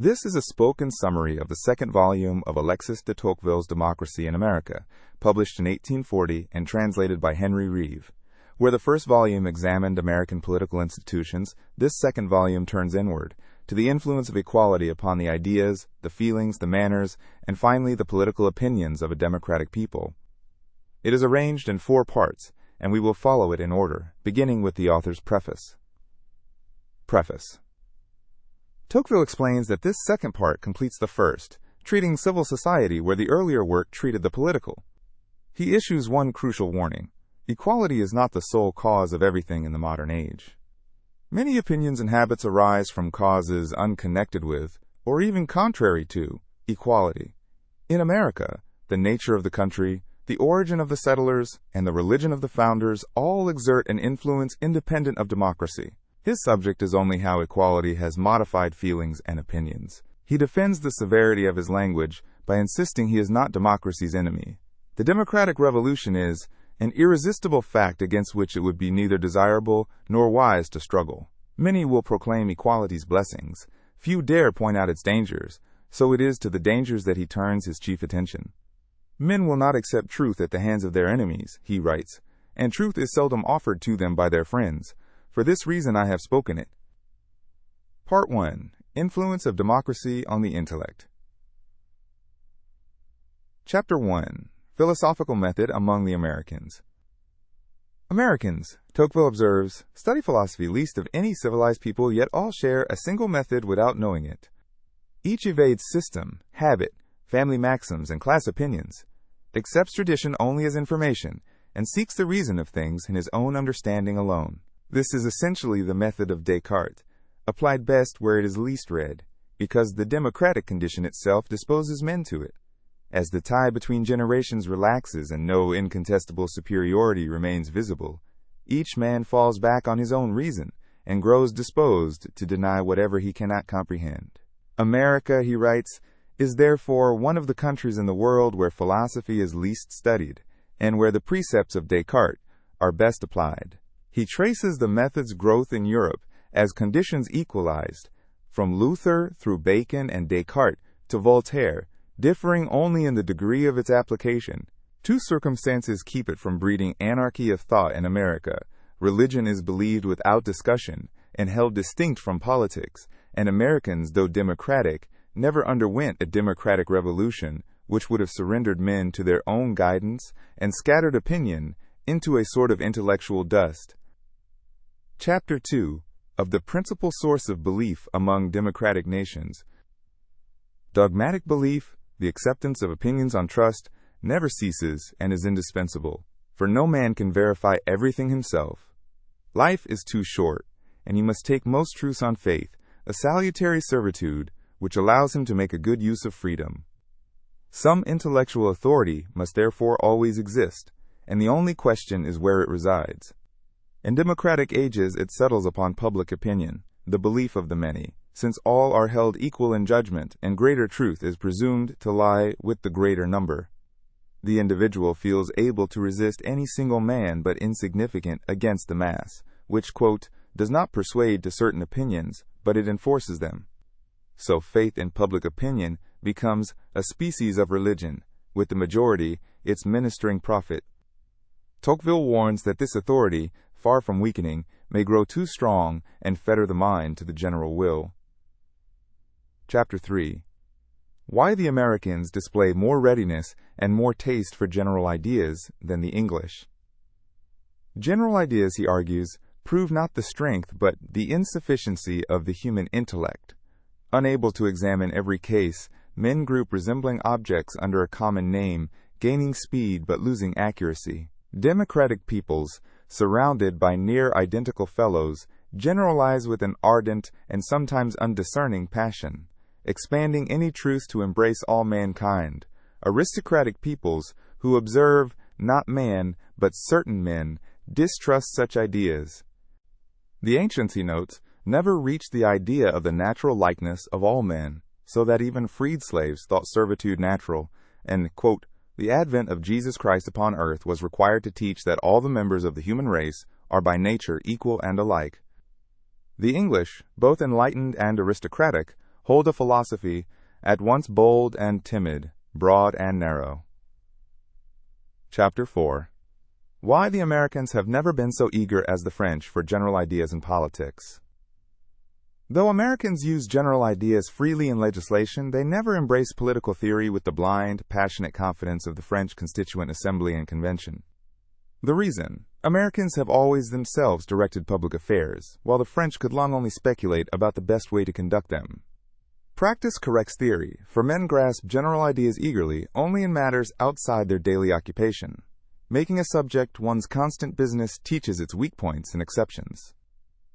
This is a spoken summary of the second volume of Alexis de Tocqueville's Democracy in America, published in 1840 and translated by Henry Reeve. Where the first volume examined American political institutions, this second volume turns inward, to the influence of equality upon the ideas, the feelings, the manners, and finally the political opinions of a democratic people. It is arranged in 4 parts, and we will follow it in order, beginning with the author's preface. Preface. Tocqueville explains that this second part completes the first, treating civil society where the earlier work treated the political. He issues one crucial warning. Equality is not the sole cause of everything in the modern age. Many opinions and habits arise from causes unconnected with, or even contrary to, equality. In America, the nature of the country, the origin of the settlers, and the religion of the founders all exert an influence independent of democracy. His subject is only how equality has modified feelings and opinions. He defends the severity of his language by insisting he is not democracy's enemy. The democratic revolution is an irresistible fact against which it would be neither desirable nor wise to struggle. Many will proclaim equality's blessings. Few dare point out its dangers, so it is to the dangers that he turns his chief attention. Men will not accept truth at the hands of their enemies, he writes, and truth is seldom offered to them by their friends. For this reason I have spoken it. Part 1. Influence of Democracy on the Intellect. Chapter 1. Philosophical Method among the Americans. Americans, Tocqueville observes, study philosophy least of any civilized people, yet all share a single method without knowing it. Each evades system, habit, family maxims, and class opinions, accepts tradition only as information, and seeks the reason of things in his own understanding alone. This is essentially the method of Descartes, applied best where it is least read, because the democratic condition itself disposes men to it. As the tie between generations relaxes and no incontestable superiority remains visible, each man falls back on his own reason and grows disposed to deny whatever he cannot comprehend. America, he writes, is therefore one of the countries in the world where philosophy is least studied, and where the precepts of Descartes are best applied. He traces the method's growth in Europe as conditions equalized, from Luther through Bacon and Descartes to Voltaire, differing only in the degree of its application. 2 circumstances keep it from breeding anarchy of thought in America. Religion is believed without discussion and held distinct from politics, and Americans, though democratic, never underwent a democratic revolution which would have surrendered men to their own guidance and scattered opinion into a sort of intellectual dust. Chapter 2. Of the principal source of belief among democratic nations. Dogmatic belief, the acceptance of opinions on trust, never ceases and is indispensable, for no man can verify everything himself. Life is too short, and he must take most truths on faith, a salutary servitude which allows him to make a good use of freedom. Some intellectual authority must therefore always exist, and the only question is where it resides. In democratic ages it settles upon public opinion, the belief of the many, since all are held equal in judgment and greater truth is presumed to lie with the greater number. The individual feels able to resist any single man but insignificant against the mass, which, quote, does not persuade to certain opinions, but it enforces them. So faith in public opinion becomes a species of religion, with the majority its ministering prophet. Tocqueville warns that this authority, far from weakening, may grow too strong and fetter the mind to the general will. Chapter 3. Why the Americans display more readiness and more taste for general ideas than the English. General ideas, he argues, prove not the strength but the insufficiency of the human intellect. Unable to examine every case, men group resembling objects under a common name, gaining speed but losing accuracy. Democratic peoples, surrounded by near identical fellows, generalize with an ardent and sometimes undiscerning passion, expanding any truth to embrace all mankind. Aristocratic peoples, who observe not man but certain men, distrust such ideas. The ancients, he notes, never reached the idea of the natural likeness of all men, so that even freed slaves thought servitude natural, and, quote, the advent of Jesus Christ upon earth was required to teach that all the members of the human race are by nature equal and alike. The English, both enlightened and aristocratic, hold a philosophy at once bold and timid, broad and narrow. Chapter 4. Why the Americans have never been so eager as the French for general ideas in politics. Though Americans use general ideas freely in legislation, they never embrace political theory with the blind, passionate confidence of the French Constituent Assembly and Convention. The reason: Americans have always themselves directed public affairs, while the French could long only speculate about the best way to conduct them. Practice corrects theory, for men grasp general ideas eagerly only in matters outside their daily occupation. Making a subject one's constant business teaches its weak points and exceptions.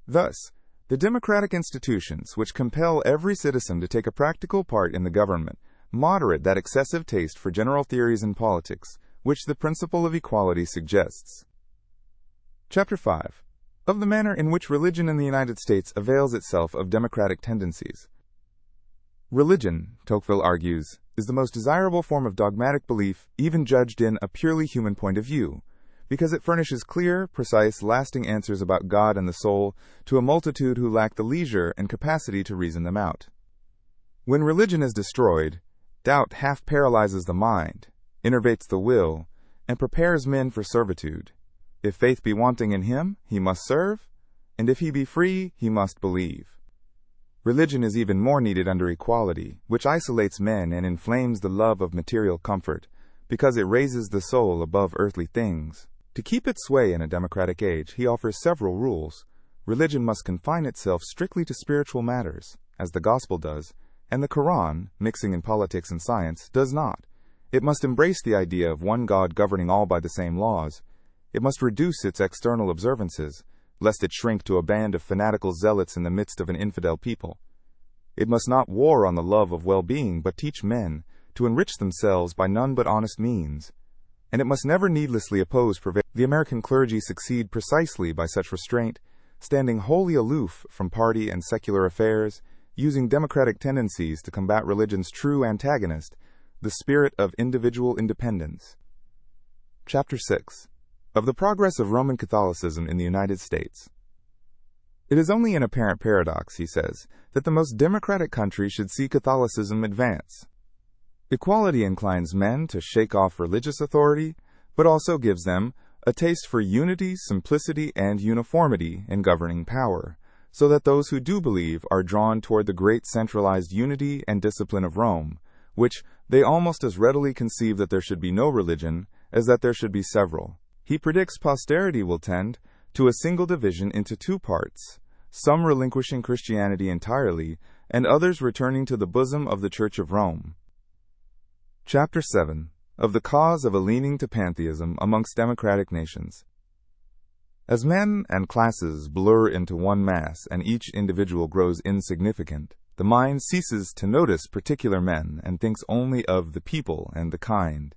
Thus, the democratic institutions, which compel every citizen to take a practical part in the government, moderate that excessive taste for general theories in politics, which the principle of equality suggests. Chapter 5. Of the manner in which religion in the United States avails itself of democratic tendencies. Religion, Tocqueville argues, is the most desirable form of dogmatic belief, even judged in a purely human point of view, because it furnishes clear, precise, lasting answers about God and the soul to a multitude who lack the leisure and capacity to reason them out. When religion is destroyed, doubt half paralyzes the mind, enervates the will, and prepares men for servitude. If faith be wanting in him, he must serve, and if he be free, he must believe. Religion is even more needed under equality, which isolates men and inflames the love of material comfort, because it raises the soul above earthly things. To keep its sway in a democratic age, he offers several rules. Religion must confine itself strictly to spiritual matters, as the gospel does, and the Quran, mixing in politics and science, does not. It must embrace the idea of one God governing all by the same laws. It must reduce its external observances, lest it shrink to a band of fanatical zealots in the midst of an infidel people. It must not war on the love of well-being, but teach men to enrich themselves by none but honest means. And it must never needlessly oppose prevailing. The American clergy succeed precisely by such restraint, standing wholly aloof from party and secular affairs, using democratic tendencies to combat religion's true antagonist, the spirit of individual independence. Chapter 6. Of the progress of Roman Catholicism in the United States. It is only an apparent paradox, he says, that the most democratic country should see Catholicism advance. Equality inclines men to shake off religious authority, but also gives them a taste for unity, simplicity, and uniformity in governing power, so that those who do believe are drawn toward the great centralized unity and discipline of Rome, which they almost as readily conceive that there should be no religion as that there should be several. He predicts posterity will tend to a single division into two parts, some relinquishing Christianity entirely, and others returning to the bosom of the Church of Rome. Chapter 7. Of the cause of a leaning to pantheism amongst democratic nations. As men and classes blur into one mass and each individual grows insignificant, the mind ceases to notice particular men and thinks only of the people and the kind.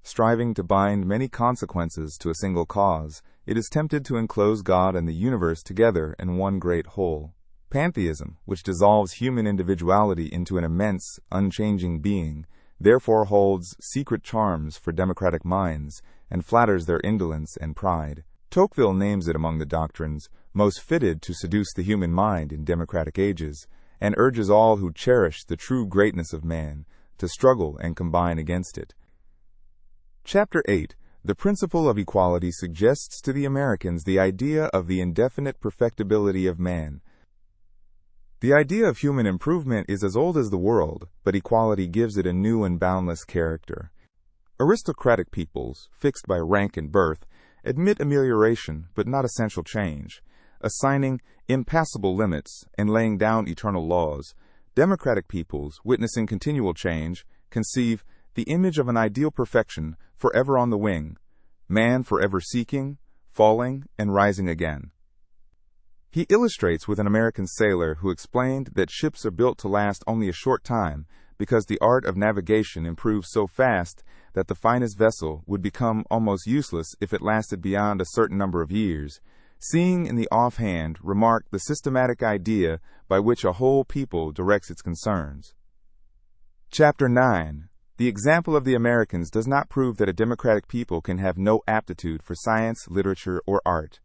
Striving to bind many consequences to a single cause, it is tempted to enclose God and the universe together in one great whole. Pantheism, which dissolves human individuality into an immense, unchanging being, therefore holds secret charms for democratic minds and flatters their indolence and pride. Tocqueville names it among the doctrines most fitted to seduce the human mind in democratic ages, and urges all who cherish the true greatness of man to struggle and combine against it. Chapter 8. The principle of equality suggests to the Americans the idea of the indefinite perfectibility of man. The idea of human improvement is as old as the world, but equality gives it a new and boundless character. Aristocratic peoples, fixed by rank and birth, admit amelioration but not essential change, assigning impassable limits and laying down eternal laws. Democratic peoples, witnessing continual change, conceive the image of an ideal perfection forever on the wing, man forever seeking, falling, and rising again. He illustrates with an American sailor who explained that ships are built to last only a short time because the art of navigation improves so fast that the finest vessel would become almost useless if it lasted beyond a certain number of years, seeing in the offhand remark the systematic idea by which a whole people directs its concerns. Chapter 9. The example of the Americans does not prove that a democratic people can have no aptitude for science, literature, or art.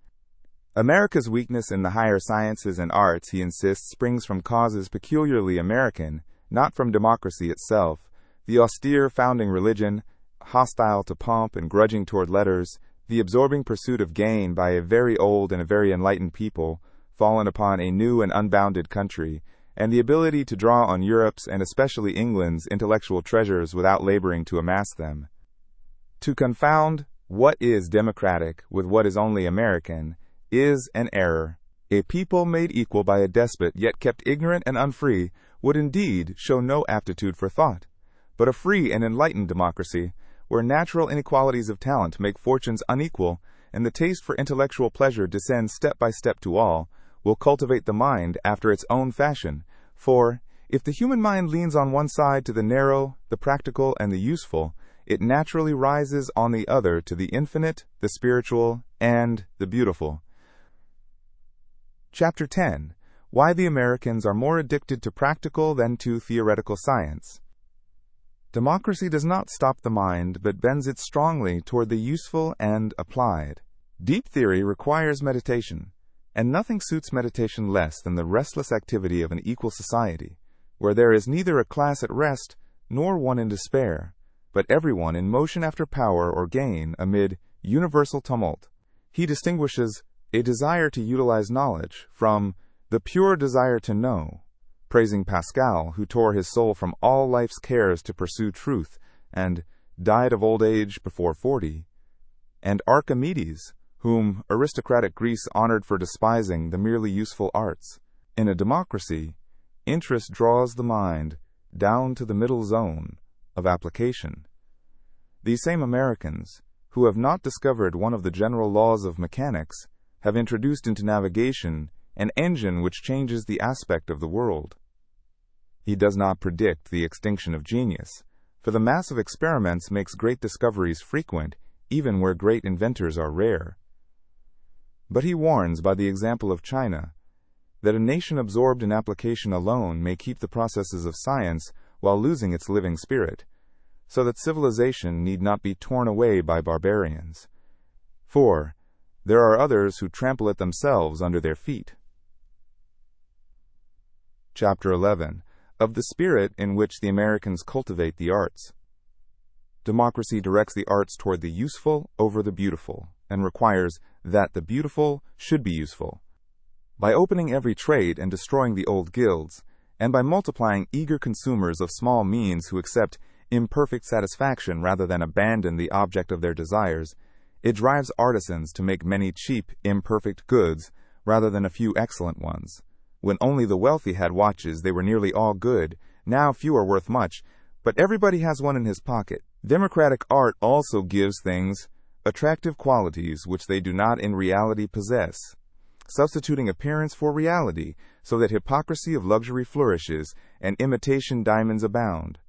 America's weakness in the higher sciences and arts, he insists, springs from causes peculiarly American, not from democracy itself. The austere founding religion, hostile to pomp and grudging toward letters, the absorbing pursuit of gain by a very old and a very enlightened people, fallen upon a new and unbounded country, and the ability to draw on Europe's and especially England's intellectual treasures without laboring to amass them. To confound what is democratic with what is only American is an error. A people made equal by a despot yet kept ignorant and unfree would indeed show no aptitude for thought. But a free and enlightened democracy, where natural inequalities of talent make fortunes unequal, and the taste for intellectual pleasure descends step by step to all, will cultivate the mind after its own fashion. For, if the human mind leans on one side to the narrow, the practical, and the useful, it naturally rises on the other to the infinite, the spiritual, and the beautiful. Chapter 10. Why the Americans are more addicted to practical than to theoretical science. Democracy does not stop the mind, but bends it strongly toward the useful and applied. Deep theory requires meditation, and nothing suits meditation less than the restless activity of an equal society, where there is neither a class at rest nor one in despair, but everyone in motion after power or gain amid universal tumult. He distinguishes a desire to utilize knowledge from the pure desire to know, praising Pascal, who tore his soul from all life's cares to pursue truth, and died of old age before 40, and Archimedes, whom aristocratic Greece honored for despising the merely useful arts. In a democracy, interest draws the mind down to the middle zone of application. These same Americans, who have not discovered one of the general laws of mechanics, have introduced into navigation an engine which changes the aspect of the world. He does not predict the extinction of genius, for the mass of experiments makes great discoveries frequent, even where great inventors are rare. But he warns, by the example of China, that a nation absorbed in application alone may keep the processes of science while losing its living spirit, so that civilization need not be torn away by barbarians. For there are others who trample it themselves under their feet. Chapter 11. Of the spirit in which the Americans cultivate the arts. Democracy directs the arts toward the useful over the beautiful, and requires that the beautiful should be useful. By opening every trade and destroying the old guilds, and by multiplying eager consumers of small means who accept imperfect satisfaction rather than abandon the object of their desires, it drives artisans to make many cheap, imperfect goods rather than a few excellent ones. When only the wealthy had watches, they were nearly all good. Now few are worth much, but everybody has one in his pocket. Democratic art also gives things attractive qualities which they do not in reality possess, substituting appearance for reality, so that hypocrisy of luxury flourishes and imitation diamonds abound.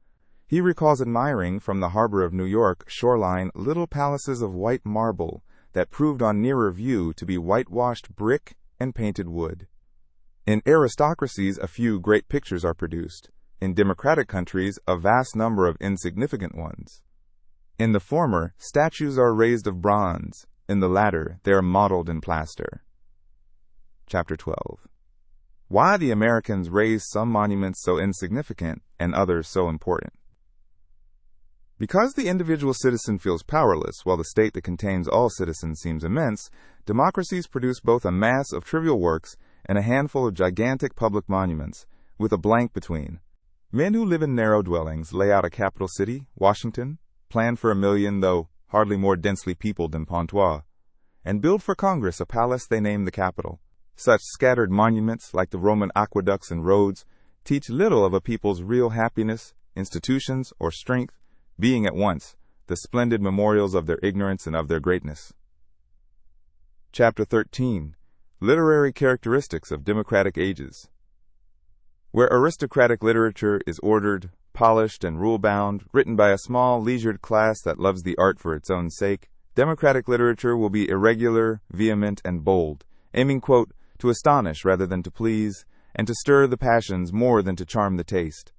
He recalls admiring from the harbor of New York shoreline little palaces of white marble that proved on nearer view to be whitewashed brick and painted wood. In aristocracies, a few great pictures are produced. In democratic countries, a vast number of insignificant ones. In the former, statues are raised of bronze. In the latter, they are modeled in plaster. Chapter 12. Why the Americans raise some monuments so insignificant and others so important. Because the individual citizen feels powerless, while the state that contains all citizens seems immense, democracies produce both a mass of trivial works and a handful of gigantic public monuments, with a blank between. Men who live in narrow dwellings lay out a capital city, Washington, plan for 1 million, though hardly more densely peopled than Pontoise, and build for Congress a palace they name the Capitol. Such scattered monuments, like the Roman aqueducts and roads, teach little of a people's real happiness, institutions, or strength, being at once the splendid memorials of their ignorance and of their greatness. Chapter 13. Literary characteristics of democratic ages. Where aristocratic literature is ordered, polished, and rule-bound, written by a small, leisured class that loves the art for its own sake, democratic literature will be irregular, vehement, and bold, aiming, quote, to astonish rather than to please, and to stir the passions more than to charm the taste.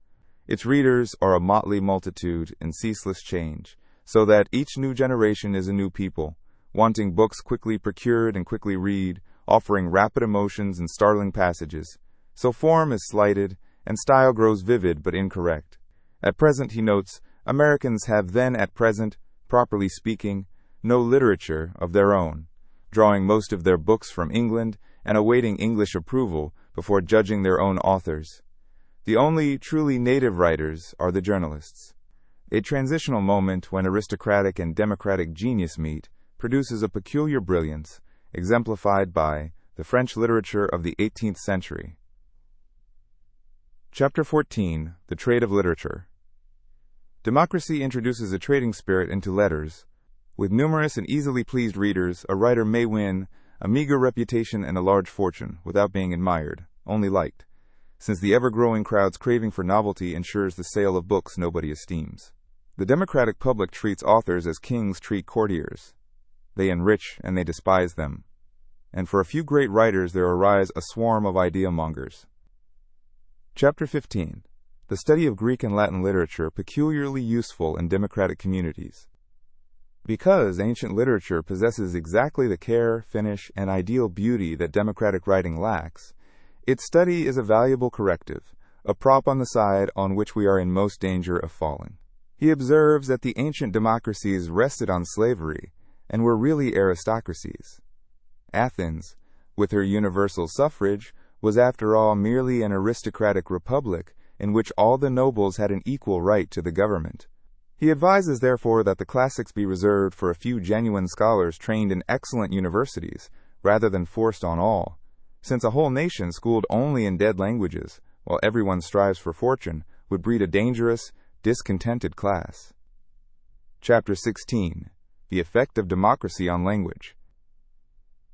Its readers are a motley multitude in ceaseless change, so that each new generation is a new people, wanting books quickly procured and quickly read, offering rapid emotions and startling passages. So form is slighted, and style grows vivid but incorrect. At present, he notes, Americans have then at present, properly speaking, no literature of their own, drawing most of their books from England and awaiting English approval before judging their own authors. The only truly native writers are the journalists. A transitional moment when aristocratic and democratic genius meet produces a peculiar brilliance, exemplified by the French literature of the 18th century. Chapter 14. The Trade of Literature. Democracy introduces a trading spirit into letters. With numerous and easily pleased readers, a writer may win a meager reputation and a large fortune without being admired, only liked, since the ever-growing crowd's craving for novelty ensures the sale of books nobody esteems. The democratic public treats authors as kings treat courtiers. They enrich and they despise them. And for a few great writers there arise a swarm of idea-mongers. Chapter 15. The study of Greek and Latin literature peculiarly useful in democratic communities. Because ancient literature possesses exactly the care, finish, and ideal beauty that democratic writing lacks, its study is a valuable corrective, a prop on the side on which we are in most danger of falling. He observes that the ancient democracies rested on slavery and were really aristocracies. Athens, with her universal suffrage, was after all merely an aristocratic republic in which all the nobles had an equal right to the government. He advises, therefore, that the classics be reserved for a few genuine scholars trained in excellent universities, rather than forced on all, since a whole nation schooled only in dead languages, while everyone strives for fortune, would breed a dangerous, discontented class. Chapter 16. The Effect of Democracy on Language.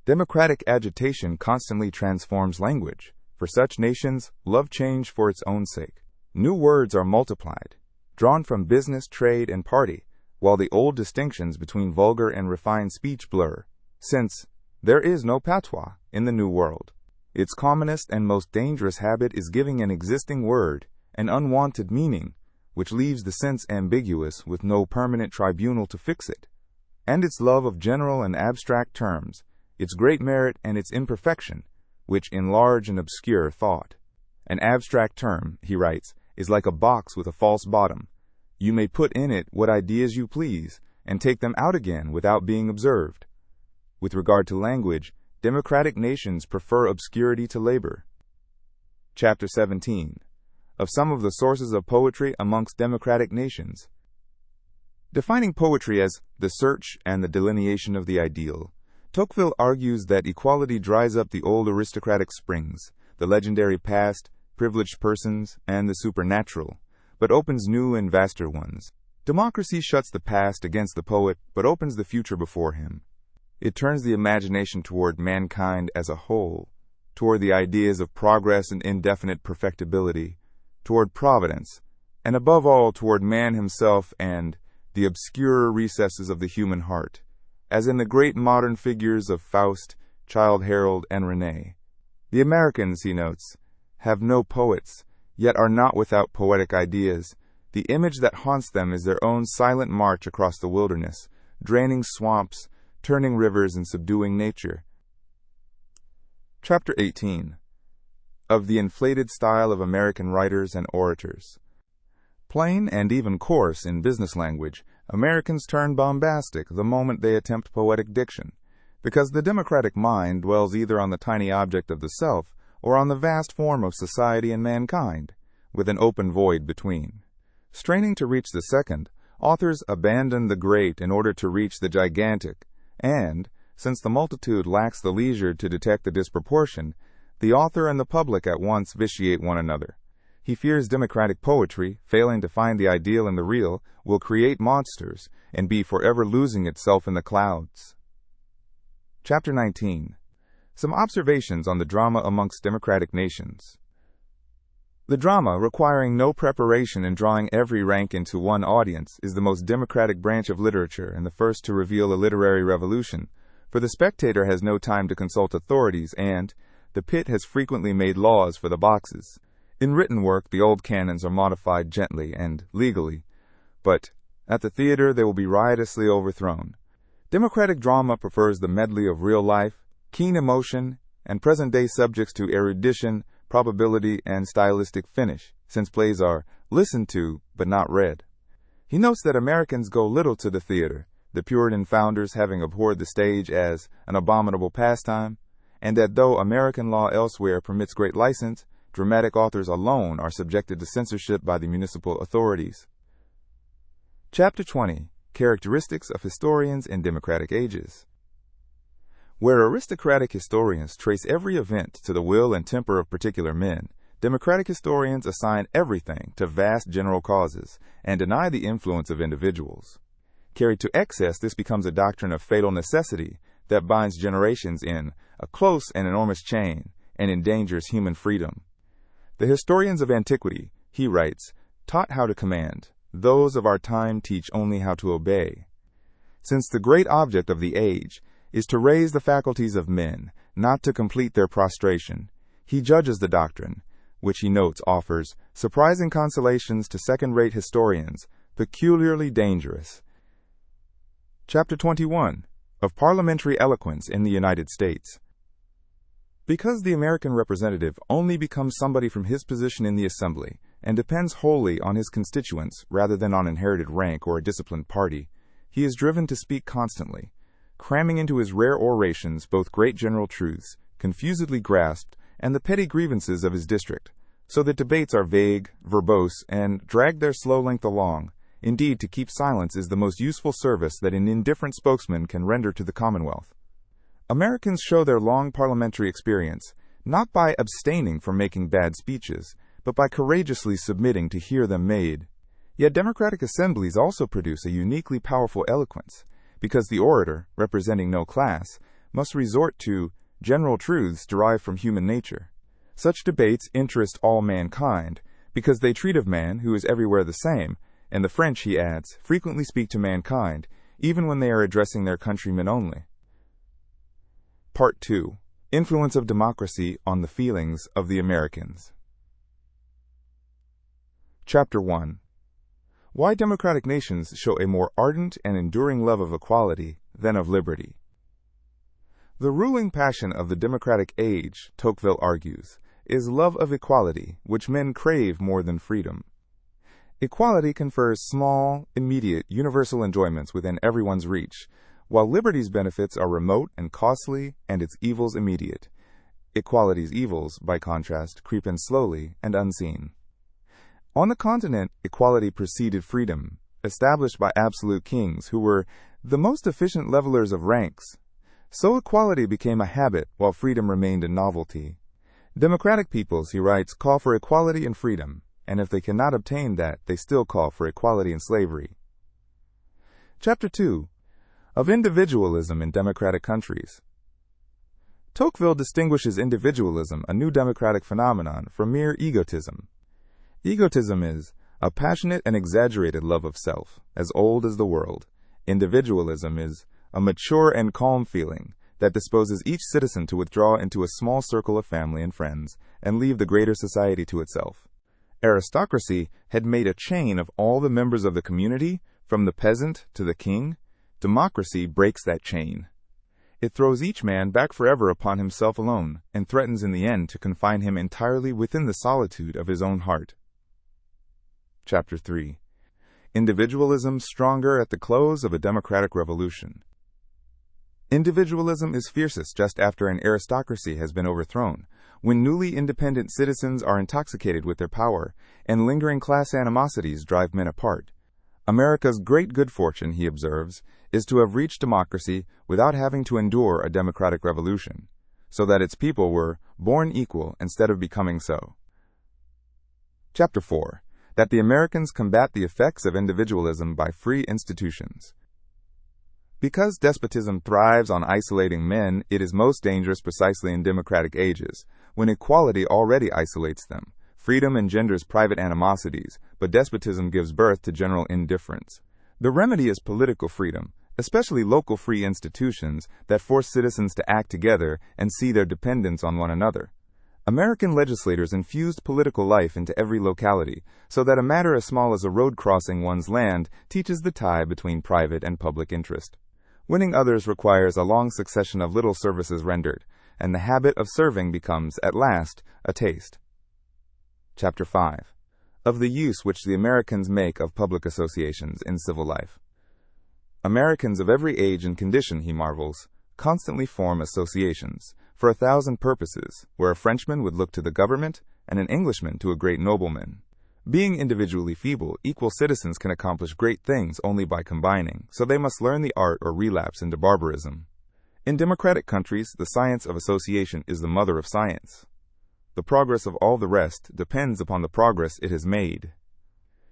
Democratic agitation constantly transforms language. For such nations, love change for its own sake. New words are multiplied, drawn from business, trade, and party, while the old distinctions between vulgar and refined speech blur, since there is no patois in the New World. Its commonest and most dangerous habit is giving an existing word an unwanted meaning, which leaves the sense ambiguous with no permanent tribunal to fix it. And its love of general and abstract terms, its great merit and its imperfection, which enlarge and obscure thought. An abstract term, he writes, is like a box with a false bottom. You may put in it what ideas you please, and take them out again without being observed. With regard to language, democratic nations prefer obscurity to labor. Chapter 17. Of some of the sources of poetry amongst democratic nations. Defining poetry as the search and the delineation of the ideal, Tocqueville argues that equality dries up the old aristocratic springs, the legendary past, privileged persons, and the supernatural, but opens new and vaster ones. Democracy shuts the past against the poet, but opens the future before him. It turns the imagination toward mankind as a whole, toward the ideas of progress and indefinite perfectibility, toward providence, and above all toward man himself and the obscurer recesses of the human heart, as in the great modern figures of Faust, Childe Harold, and René. The Americans, he notes, have no poets, yet are not without poetic ideas. The image that haunts them is their own silent march across the wilderness, draining swamps, turning rivers, and subduing nature. Chapter 18. Of the inflated style of American writers and orators. Plain and even coarse in business language, Americans turn bombastic the moment they attempt poetic diction, because the democratic mind dwells either on the tiny object of the self or on the vast form of society and mankind, with an open void between. Straining to reach the second, authors abandon the great in order to reach the gigantic, and, since the multitude lacks the leisure to detect the disproportion, the author and the public at once vitiate one another. He fears democratic poetry, failing to find the ideal in the real, will create monsters and be forever losing itself in the clouds. Chapter 19. Some observations on the drama amongst democratic nations. The drama, requiring no preparation and drawing every rank into one audience, is the most democratic branch of literature and the first to reveal a literary revolution, for the spectator has no time to consult authorities and the pit has frequently made laws for the boxes. In written work, the old canons are modified gently and legally, but at the theater they will be riotously overthrown. Democratic drama prefers the medley of real life, keen emotion, and present-day subjects to erudition, probability, and stylistic finish, since plays are listened to but not read. He notes that Americans go little to the theater, the Puritan founders having abhorred the stage as an abominable pastime, and that though American law elsewhere permits great license, dramatic authors alone are subjected to censorship by the municipal authorities. Chapter 20. Characteristics of Historians in Democratic Ages. Where aristocratic historians trace every event to the will and temper of particular men, democratic historians assign everything to vast general causes and deny the influence of individuals. Carried to excess, this becomes a doctrine of fatal necessity that binds generations in a close and enormous chain and endangers human freedom. The historians of antiquity, he writes, taught how to command. Those of our time teach only how to obey. Since the great object of the age is to raise the faculties of men, not to complete their prostration, he judges the doctrine, which he notes offers surprising consolations to second-rate historians, peculiarly dangerous. Chapter 21. Of Parliamentary Eloquence in the United States. Because the American representative only becomes somebody from his position in the assembly and depends wholly on his constituents rather than on inherited rank or a disciplined party, he is driven to speak constantly, cramming into his rare orations both great general truths, confusedly grasped, and the petty grievances of his district, so that debates are vague, verbose, and drag their slow length along. Indeed, to keep silence is the most useful service that an indifferent spokesman can render to the Commonwealth. Americans show their long parliamentary experience not by abstaining from making bad speeches, but by courageously submitting to hear them made. Yet democratic assemblies also produce a uniquely powerful eloquence, because the orator, representing no class, must resort to general truths derived from human nature. Such debates interest all mankind, because they treat of man who is everywhere the same, and the French, he adds, frequently speak to mankind, even when they are addressing their countrymen only. Part 2. Influence of Democracy on the Feelings of the Americans. Chapter 1. Why democratic nations show a more ardent and enduring love of equality than of liberty. The ruling passion of the democratic age, Tocqueville argues, is love of equality, which men crave more than freedom. Equality confers small, immediate, universal enjoyments within everyone's reach, while liberty's benefits are remote and costly and its evils immediate. Equality's evils, by contrast, creep in slowly and unseen. On the continent, equality preceded freedom, established by absolute kings who were the most efficient levelers of ranks. So equality became a habit while freedom remained a novelty. Democratic peoples, he writes, call for equality and freedom, and if they cannot obtain that, they still call for equality and slavery. Chapter 2. Of Individualism in Democratic Countries. Tocqueville distinguishes individualism, a new democratic phenomenon, from mere egotism. Egotism is a passionate and exaggerated love of self, as old as the world. Individualism is a mature and calm feeling that disposes each citizen to withdraw into a small circle of family and friends and leave the greater society to itself. Aristocracy had made a chain of all the members of the community, from the peasant to the king. Democracy breaks that chain. It throws each man back forever upon himself alone, and threatens in the end to confine him entirely within the solitude of his own heart. Chapter 3. Individualism stronger at the close of a democratic revolution. Individualism is fiercest just after an aristocracy has been overthrown, when newly independent citizens are intoxicated with their power, and lingering class animosities drive men apart. America's great good fortune, he observes, is to have reached democracy without having to endure a democratic revolution, so that its people were born equal instead of becoming so. Chapter 4. That the Americans combat the effects of individualism by free institutions. Because despotism thrives on isolating men, it is most dangerous precisely in democratic ages, when equality already isolates them. Freedom engenders private animosities, but despotism gives birth to general indifference. The remedy is political freedom, especially local free institutions that force citizens to act together and see their dependence on one another. American legislators infused political life into every locality, so that a matter as small as a road crossing one's land teaches the tie between private and public interest. Winning others requires a long succession of little services rendered, and the habit of serving becomes, at last, a taste. Chapter 5. Of the use which the Americans make of public associations in civil life. Americans of every age and condition, he marvels, constantly form associations, for 1,000 purposes, where a Frenchman would look to the government, and an Englishman to a great nobleman. Being individually feeble, equal citizens can accomplish great things only by combining, so they must learn the art or relapse into barbarism. In democratic countries, the science of association is the mother of science. The progress of all the rest depends upon the progress it has made.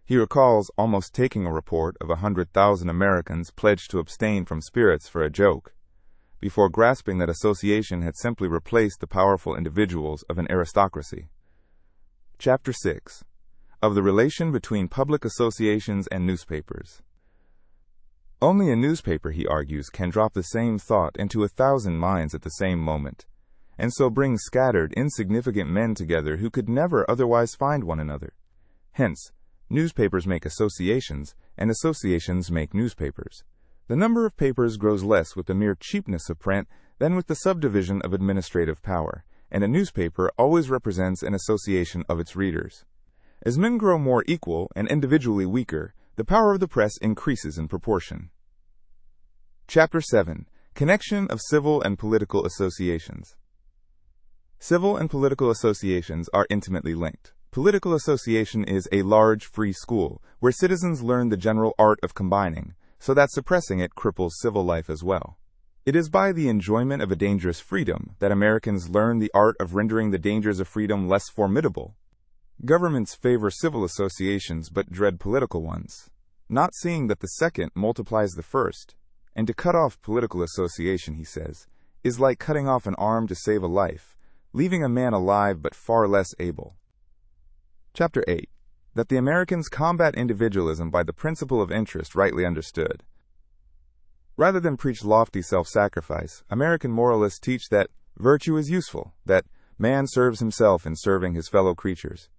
He recalls almost taking a report of 100,000 Americans pledged to abstain from spirits for a joke, before grasping that association had simply replaced the powerful individuals of an aristocracy. Chapter 6. Of the relation between public associations and newspapers. Only a newspaper, he argues, can drop the same thought into 1,000 minds at the same moment, and so bring scattered, insignificant men together who could never otherwise find one another. Hence, newspapers make associations, and associations make newspapers. The number of papers grows less with the mere cheapness of print than with the subdivision of administrative power, and a newspaper always represents an association of its readers. As men grow more equal and individually weaker, the power of the press increases in proportion. Chapter 7. Connection of Civil and Political Associations. Civil and political associations are intimately linked. Political association is a large, free school, where citizens learn the general art of combining, so that suppressing it cripples civil life as well. It is by the enjoyment of a dangerous freedom that Americans learn the art of rendering the dangers of freedom less formidable. Governments favor civil associations but dread political ones, not seeing that the second multiplies the first. And to cut off political association, he says, is like cutting off an arm to save a life, leaving a man alive but far less able. Chapter 8. That the Americans combat individualism by the principle of interest rightly understood. Rather than preach lofty self-sacrifice, American moralists teach that virtue is useful, that man serves himself in serving his fellow creatures.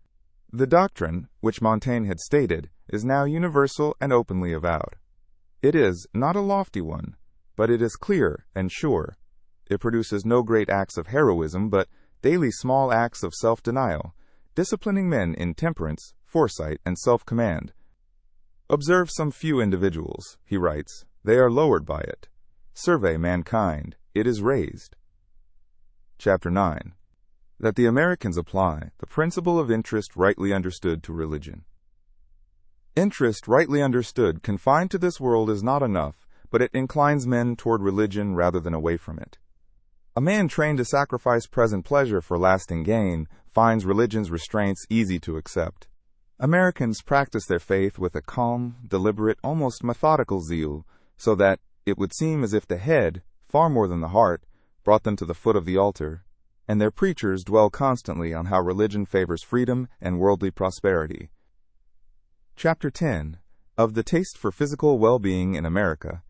The doctrine, which Montaigne had stated, is now universal and openly avowed. It is not a lofty one, but it is clear and sure. It produces no great acts of heroism, but daily small acts of self-denial, disciplining men in temperance, foresight, and self-command. Observe some few individuals, he writes, they are lowered by it. Survey mankind, it is raised. Chapter 9. That the Americans apply the principle of interest rightly understood to religion. Interest rightly understood confined to this world is not enough, but it inclines men toward religion rather than away from it. A man trained to sacrifice present pleasure for lasting gain finds religion's restraints easy to accept. Americans practice their faith with a calm, deliberate, almost methodical zeal, so that it would seem as if the head, far more than the heart, brought them to the foot of the altar, and their preachers dwell constantly on how religion favors freedom and worldly prosperity. Chapter 10. Of the taste for physical well-being in America.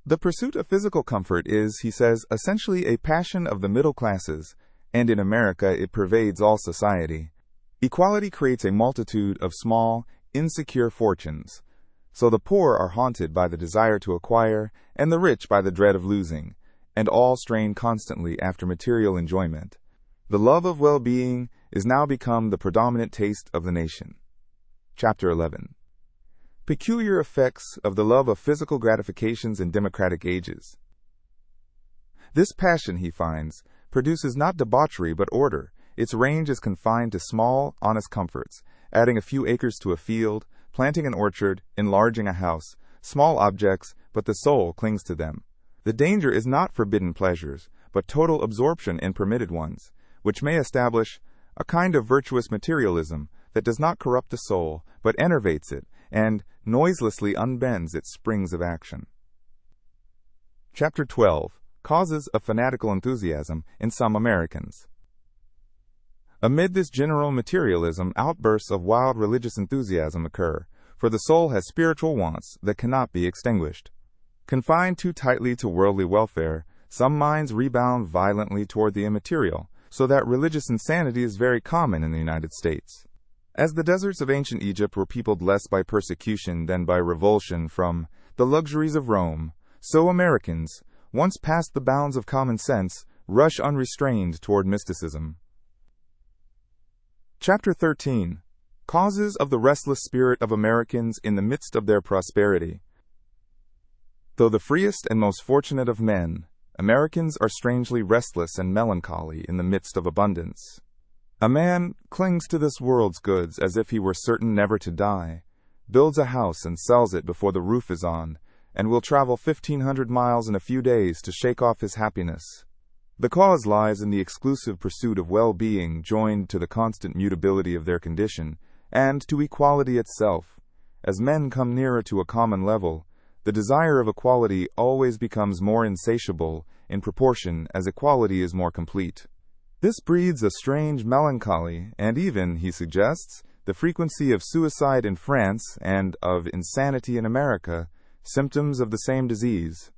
The pursuit of physical comfort is, he says, essentially a passion of the middle classes, and in America it pervades all society. Equality creates a multitude of small, insecure fortunes, so the poor are haunted by the desire to acquire, and the rich by the dread of losing, and all strain constantly after material enjoyment. The love of well-being is now become the predominant taste of the nation. Chapter 11. Peculiar effects of the love of physical gratifications in democratic ages. This passion, he finds, produces not debauchery but order. Its range is confined to small, honest comforts, adding a few acres to a field, planting an orchard, enlarging a house, small objects, but the soul clings to them. The danger is not forbidden pleasures, but total absorption in permitted ones, which may establish a kind of virtuous materialism that does not corrupt the soul, but enervates it, and noiselessly unbends its springs of action. Chapter 12. Causes of Fanatical Enthusiasm in some Americans. Amid this general materialism, outbursts of wild religious enthusiasm occur, for the soul has spiritual wants that cannot be extinguished. Confined too tightly to worldly welfare, some minds rebound violently toward the immaterial, so that religious insanity is very common in the United States. As the deserts of ancient Egypt were peopled less by persecution than by revulsion from the luxuries of Rome, So Americans, once past the bounds of common sense, rush unrestrained toward mysticism. Chapter 13. Causes of the restless spirit of Americans in the midst of their prosperity. Though the freest and most fortunate of men, Americans are strangely restless and melancholy in the midst of abundance. A man clings to this world's goods as if he were certain never to die, builds a house and sells it before the roof is on, and will travel 1,500 miles in a few days to shake off his happiness. The cause lies in the exclusive pursuit of well-being joined to the constant mutability of their condition, and to equality itself. As men come nearer to a common level, the desire of equality always becomes more insatiable in proportion as equality is more complete. This breeds a strange melancholy, and even, he suggests, the frequency of suicide in France and of insanity in America, symptoms of the same disease.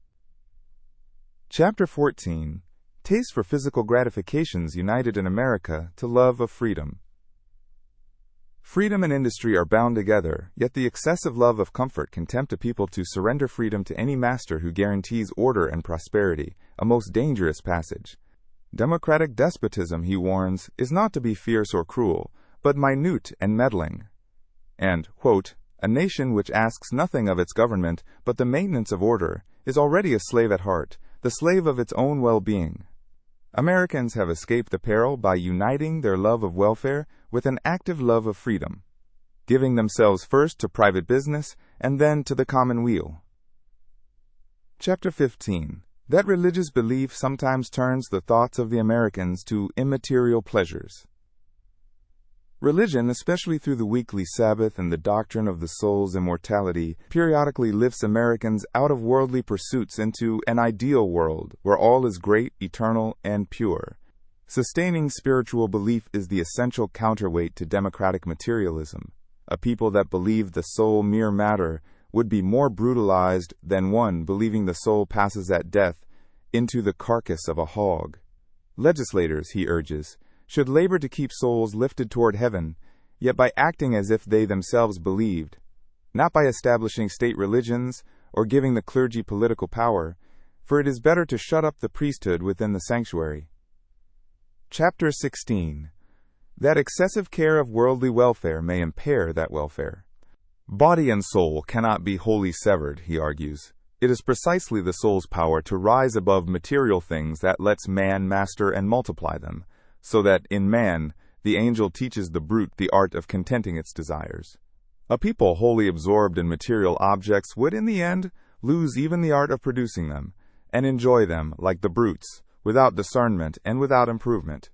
Chapter 14. Taste for physical gratifications united in America to love of freedom. Freedom and industry are bound together, yet the excessive love of comfort can tempt a people to surrender freedom to any master who guarantees order and prosperity, a most dangerous passage. Democratic despotism, he warns, is not to be fierce or cruel, but minute and meddling. And, quote, a nation which asks nothing of its government but the maintenance of order is already a slave at heart, the slave of its own well-being. Americans have escaped the peril by uniting their love of welfare with an active love of freedom, giving themselves first to private business and then to the common weal. Chapter 15. That religious belief sometimes turns the thoughts of the Americans to immaterial pleasures. Religion, especially through the weekly Sabbath and the doctrine of the soul's immortality, periodically lifts Americans out of worldly pursuits into an ideal world where all is great, eternal, and pure. Sustaining spiritual belief is the essential counterweight to democratic materialism. A people that believed the soul mere matter would be more brutalized than one believing the soul passes at death into the carcass of a hog. Legislators, he urges, should labor to keep souls lifted toward heaven, yet by acting as if they themselves believed, not by establishing state religions or giving the clergy political power, for it is better to shut up the priesthood within the sanctuary. Chapter 16. That excessive care of worldly welfare may impair that welfare. Body and soul cannot be wholly severed, he argues. It is precisely the soul's power to rise above material things that lets man master and multiply them, so that, in man, the angel teaches the brute the art of contenting its desires. A people wholly absorbed in material objects would, in the end, lose even the art of producing them, and enjoy them, like the brutes, without discernment and without improvement.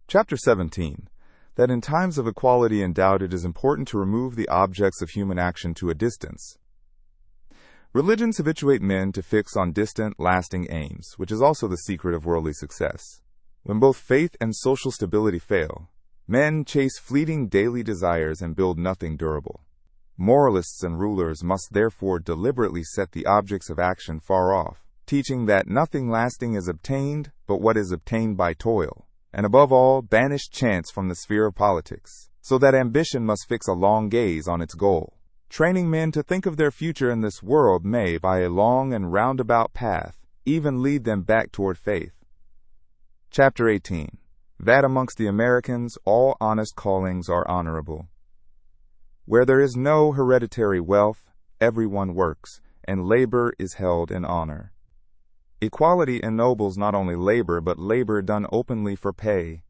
Chapter 17. That in times of equality and doubt it is important to remove the objects of human action to a distance. Religions habituate men to fix on distant, lasting aims, which is also the secret of worldly success. When both faith and social stability fail, men chase fleeting daily desires and build nothing durable. Moralists and rulers must therefore deliberately set the objects of action far off, teaching that nothing lasting is obtained but what is obtained by toil, and above all, banish chance from the sphere of politics, so that ambition must fix a long gaze on its goal. Training men to think of their future in this world may, by a long and roundabout path, even lead them back toward faith. Chapter 18. That amongst the Americans all honest callings are honorable. Where there is no hereditary wealth, everyone works, and labor is held in honor. Equality ennobles not only labor, but labor done openly for pay.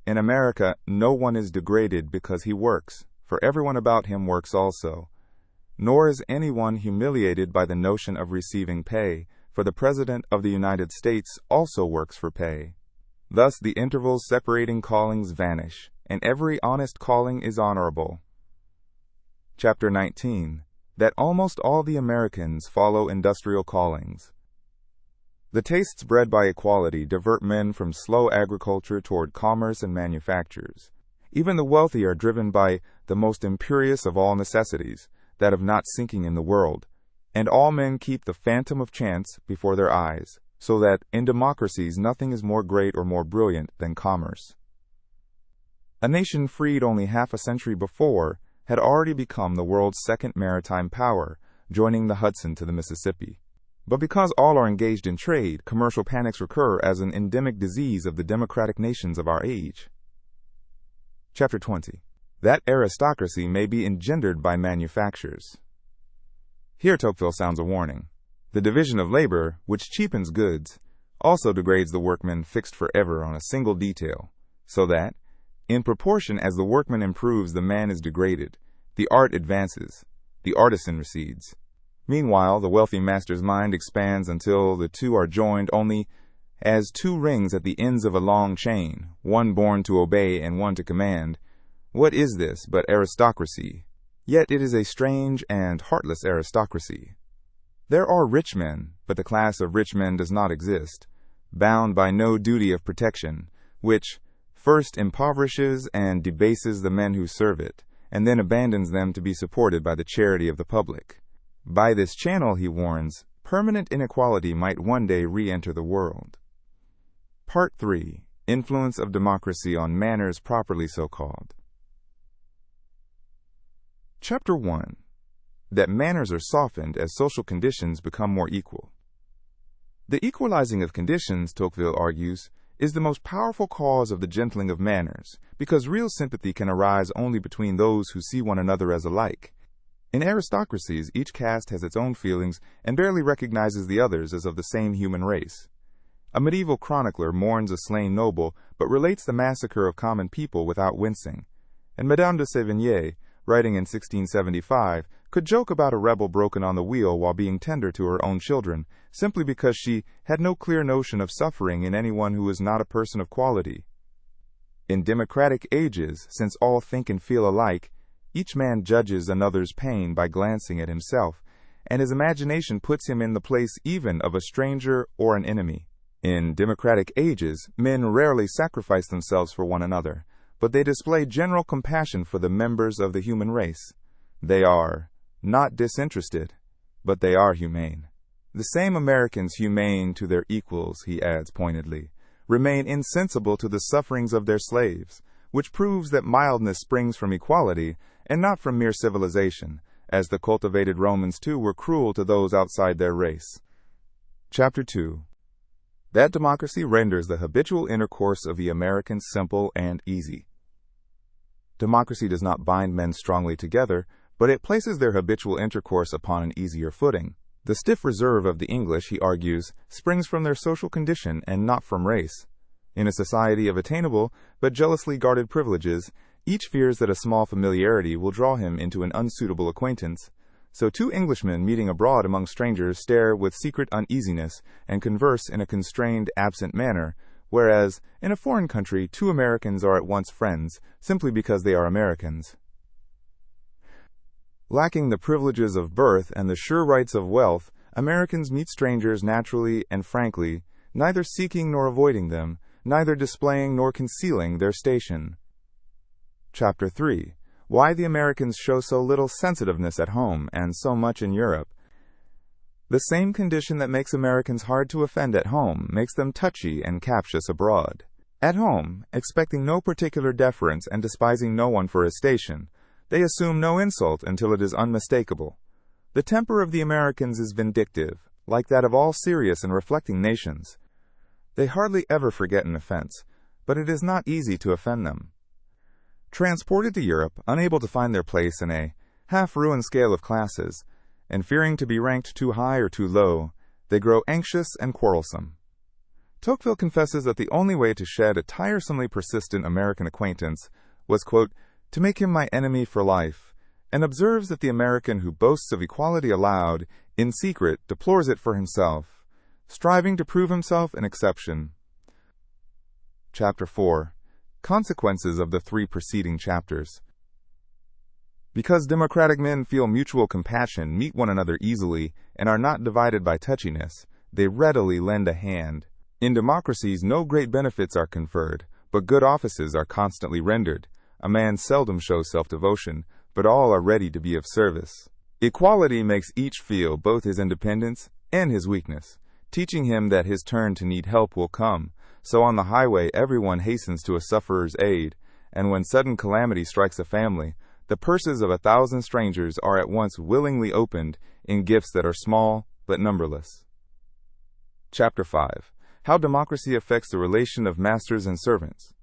In America, no one is degraded because he works, for everyone about him works also. Nor is anyone humiliated by the notion of receiving pay, for the President of the United States also works for pay. Thus the intervals separating callings vanish, and every honest calling is honorable. Chapter 19. That almost all the Americans follow industrial callings. The tastes bred by equality divert men from slow agriculture toward commerce and manufactures. Even the wealthy are driven by the most imperious of all necessities, that of not sinking in the world, and all men keep the phantom of chance before their eyes, so that in democracies nothing is more great or more brilliant than commerce. A nation freed only half a century before had already become the world's second maritime power, joining the Hudson to the Mississippi. But because all are engaged in trade, commercial panics recur as an endemic disease of the democratic nations of our age. Chapter 20. That aristocracy may be engendered by manufactures. Here Tocqueville sounds a warning. The division of labor, which cheapens goods, also degrades the workman fixed forever on a single detail, so that, in proportion as the workman improves, the man is degraded, the art advances, the artisan recedes. Meanwhile, the wealthy master's mind expands until the two are joined only as two rings at the ends of a long chain, one born to obey and one to command. What is this but aristocracy? Yet it is a strange and heartless aristocracy. There are rich men, but the class of rich men does not exist, bound by no duty of protection, which first impoverishes and debases the men who serve it, and then abandons them to be supported by the charity of the public. By this channel, he warns, permanent inequality might one day re-enter the world. Part 3. Influence of Democracy on Manners Properly So Called. Chapter 1. That manners are softened as social conditions become more equal. The equalizing of conditions, Tocqueville argues, is the most powerful cause of the gentling of manners, because real sympathy can arise only between those who see one another as alike. In aristocracies, each caste has its own feelings and barely recognizes the others as of the same human race. A medieval chronicler mourns a slain noble, but relates the massacre of common people without wincing. And Madame de Sévigné, writing in 1675, could joke about a rebel broken on the wheel while being tender to her own children, simply because she had no clear notion of suffering in anyone who was not a person of quality. In democratic ages, since all think and feel alike, each man judges another's pain by glancing at himself, and his imagination puts him in the place even of a stranger or an enemy. In democratic ages, men rarely sacrifice themselves for one another, but they display general compassion for the members of the human race. They are not disinterested, but they are humane. The same Americans humane to their equals, he adds pointedly, remain insensible to the sufferings of their slaves, which proves that mildness springs from equality and not from mere civilization, as the cultivated Romans too were cruel to those outside their race. Chapter 2. That democracy renders the habitual intercourse of the Americans simple and easy. Democracy does not bind men strongly together, but it places their habitual intercourse upon an easier footing. The stiff reserve of the English, he argues, springs from their social condition and not from race. In a society of attainable but jealously guarded privileges, each fears that a small familiarity will draw him into an unsuitable acquaintance. So two Englishmen meeting abroad among strangers stare with secret uneasiness and converse in a constrained, absent manner, whereas, in a foreign country, two Americans are at once friends, simply because they are Americans. Lacking the privileges of birth and the sure rights of wealth, Americans meet strangers naturally and frankly, neither seeking nor avoiding them, neither displaying nor concealing their station. Chapter 3. Why the Americans show so little sensitiveness at home and so much in Europe. The same condition that makes Americans hard to offend at home makes them touchy and captious abroad. At home, expecting no particular deference and despising no one for his station, they assume no insult until it is unmistakable. The temper of the Americans is vindictive, like that of all serious and reflecting nations. They hardly ever forget an offense, but it is not easy to offend them. Transported to Europe, unable to find their place in a half-ruined scale of classes, and fearing to be ranked too high or too low, they grow anxious and quarrelsome. Tocqueville confesses that the only way to shed a tiresomely persistent American acquaintance was, quote, to make him my enemy for life, and observes that the American who boasts of equality aloud, in secret, deplores it for himself, striving to prove himself an exception. Chapter 4. Consequences of the three preceding chapters. Because democratic men feel mutual compassion, meet one another easily, and are not divided by touchiness, they readily lend a hand. In democracies, no great benefits are conferred, but good offices are constantly rendered. A man seldom shows self-devotion, but all are ready to be of service. Equality makes each feel both his independence and his weakness, teaching him that his turn to need help will come. So on the highway, everyone hastens to a sufferer's aid, and when sudden calamity strikes a family, the purses of 1,000 strangers are at once willingly opened in gifts that are small but numberless. Chapter 5. How Democracy Affects the Relation of Masters and Servants.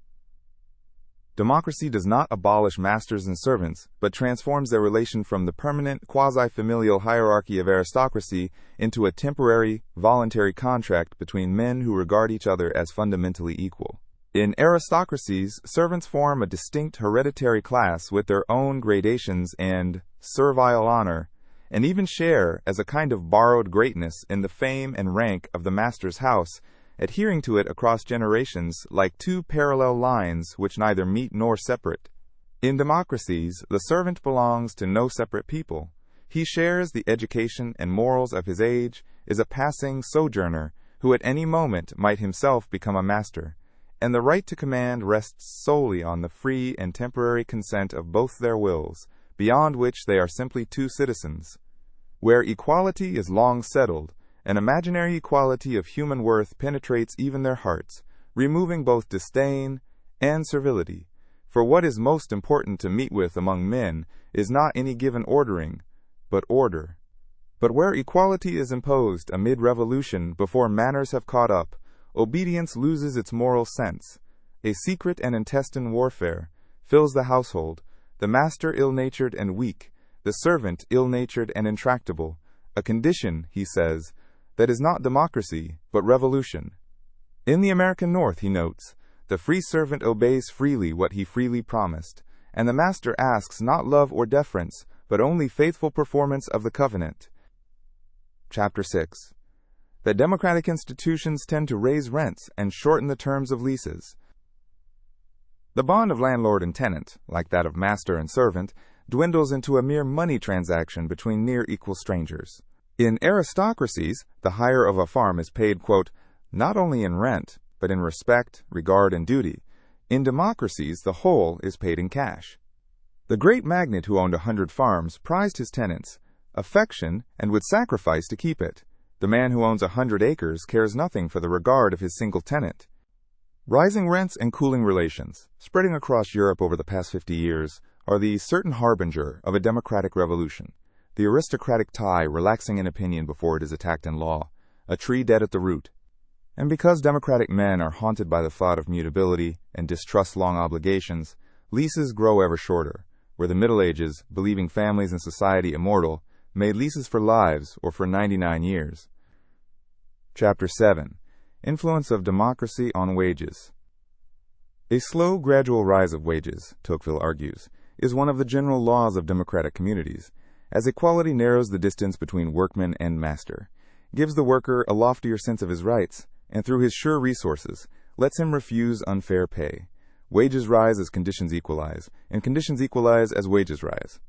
Democracy does not abolish masters and servants, but transforms their relation from the permanent, quasi-familial hierarchy of aristocracy into a temporary, voluntary contract between men who regard each other as fundamentally equal. In aristocracies, servants form a distinct hereditary class with their own gradations and servile honor, and even share, as a kind of borrowed greatness, in the fame and rank of the master's house, adhering to it across generations like two parallel lines which neither meet nor separate. In democracies, the servant belongs to no separate people. He shares the education and morals of his age, is a passing sojourner who at any moment might himself become a master, and the right to command rests solely on the free and temporary consent of both their wills, beyond which they are simply two citizens. Where equality is long settled, an imaginary equality of human worth penetrates even their hearts, removing both disdain and servility. For what is most important to meet with among men is not any given ordering, but order. But where equality is imposed amid revolution before manners have caught up, obedience loses its moral sense. A secret and intestine warfare fills the household, the master ill-natured and weak, the servant ill-natured and intractable, a condition, he says, that is not democracy, but revolution. In the American North, he notes, the free servant obeys freely what he freely promised, and the master asks not love or deference, but only faithful performance of the covenant. Chapter 6. That democratic institutions tend to raise rents and shorten the terms of leases. The bond of landlord and tenant, like that of master and servant, dwindles into a mere money transaction between near equal strangers. In aristocracies, the hire of a farm is paid, quote, not only in rent, but in respect, regard, and duty. In democracies, the whole is paid in cash. The great magnate who owned 100 farms prized his tenants' affection and would sacrifice to keep it. The man who owns 100 acres cares nothing for the regard of his single tenant. Rising rents and cooling relations, spreading across Europe over the past 50 years, are the certain harbinger of a democratic revolution. The aristocratic tie relaxing in opinion before it is attacked in law, a tree dead at the root. And because democratic men are haunted by the thought of mutability and distrust long obligations, leases grow ever shorter, where the Middle Ages, believing families and society immortal, made leases for lives or for 99 years. Chapter 7. Influence of Democracy on Wages. A slow, gradual rise of wages, Tocqueville argues, is one of the general laws of democratic communities, as equality narrows the distance between workman and master, gives the worker a loftier sense of his rights, and through his sure resources, lets him refuse unfair pay. Wages rise as conditions equalize, and conditions equalize as wages rise.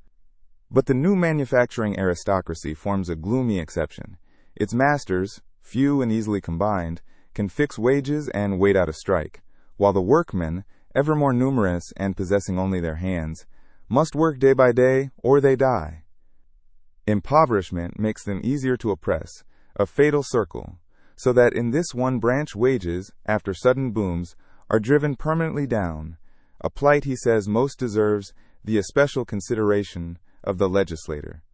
But the new manufacturing aristocracy forms a gloomy exception. Its masters, few and easily combined, can fix wages and wait out a strike, while the workmen, ever more numerous and possessing only their hands, must work day by day or they die. Impoverishment makes them easier to oppress, a fatal circle, so that in this one branch wages, after sudden booms, are driven permanently down, a plight he says most deserves the especial consideration of the legislator.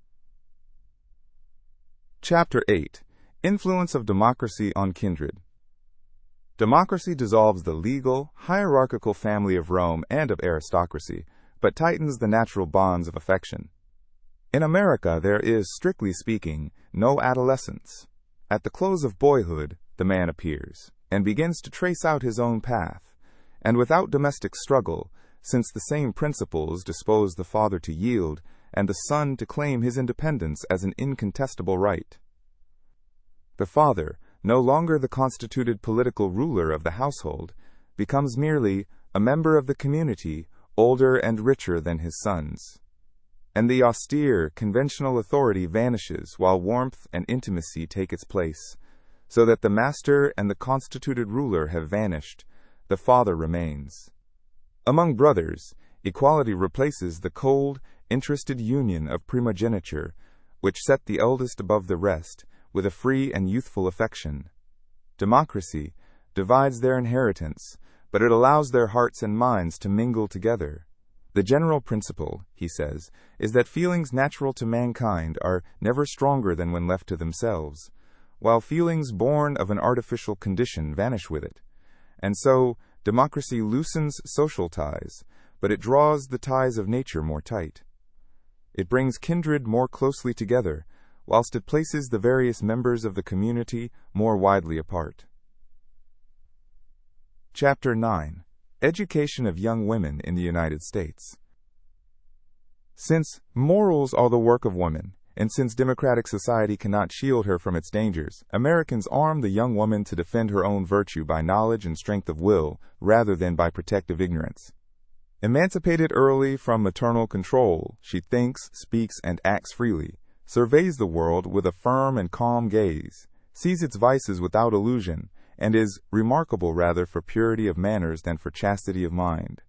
Chapter 8. Influence of Democracy on Kindred. Democracy dissolves the legal, hierarchical family of Rome and of aristocracy, but tightens the natural bonds of affection. In America, there is, strictly speaking, no adolescence. At the close of boyhood, the man appears, and begins to trace out his own path, and without domestic struggle, since the same principles dispose the father to yield, and the son to claim his independence as an incontestable right. The father, no longer the constituted political ruler of the household, becomes merely a member of the community, older and richer than his sons. And the austere, conventional authority vanishes while warmth and intimacy take its place, so that the master and the constituted ruler have vanished, the father remains. Among brothers, equality replaces the cold, interested union of primogeniture, which set the eldest above the rest, with a free and youthful affection. Democracy divides their inheritance, but it allows their hearts and minds to mingle together. The general principle, he says, is that feelings natural to mankind are never stronger than when left to themselves. while feelings born of an artificial condition vanish with it. And so, democracy loosens social ties, but it draws the ties of nature more tight. It brings kindred more closely together, whilst it places the various members of the community more widely apart. Chapter 9. Education of Young Women in the United States. Since morals are the work of woman, and since democratic society cannot shield her from its dangers, Americans arm the young woman to defend her own virtue by knowledge and strength of will, rather than by protective ignorance. Emancipated early from maternal control, she thinks, speaks, and acts freely, surveys the world with a firm and calm gaze, sees its vices without illusion, and is remarkable rather for purity of manners than for chastity of mind.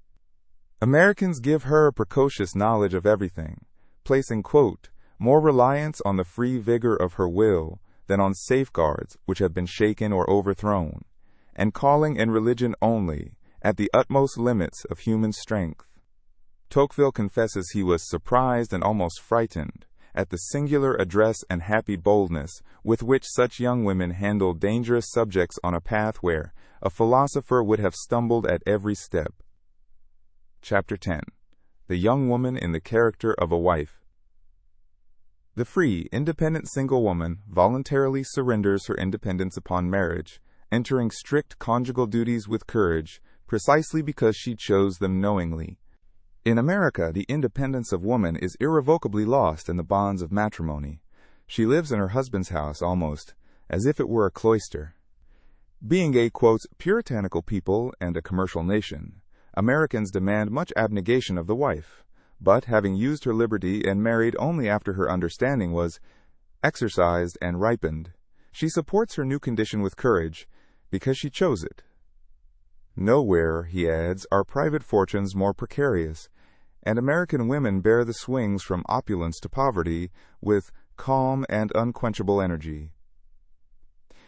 Americans give her precocious knowledge of everything, placing, quote, more reliance on the free vigor of her will than on safeguards which have been shaken or overthrown, and calling in religion only at the utmost limits of human strength. Tocqueville confesses he was surprised and almost frightened at the singular address and happy boldness with which such young women handled dangerous subjects on a path where a philosopher would have stumbled at every step. Chapter 10. The Young Woman in the Character of a Wife. The free, independent single woman voluntarily surrenders her independence upon marriage, entering strict conjugal duties with courage, precisely because she chose them knowingly. In America, the independence of woman is irrevocably lost in the bonds of matrimony. She lives in her husband's house almost as if it were a cloister. Being a, quote, puritanical people and a commercial nation, Americans demand much abnegation of the wife. But having used her liberty and married only after her understanding was exercised and ripened, she supports her new condition with courage, because she chose it. Nowhere, he adds, are private fortunes more precarious, and American women bear the swings from opulence to poverty with calm and unquenchable energy.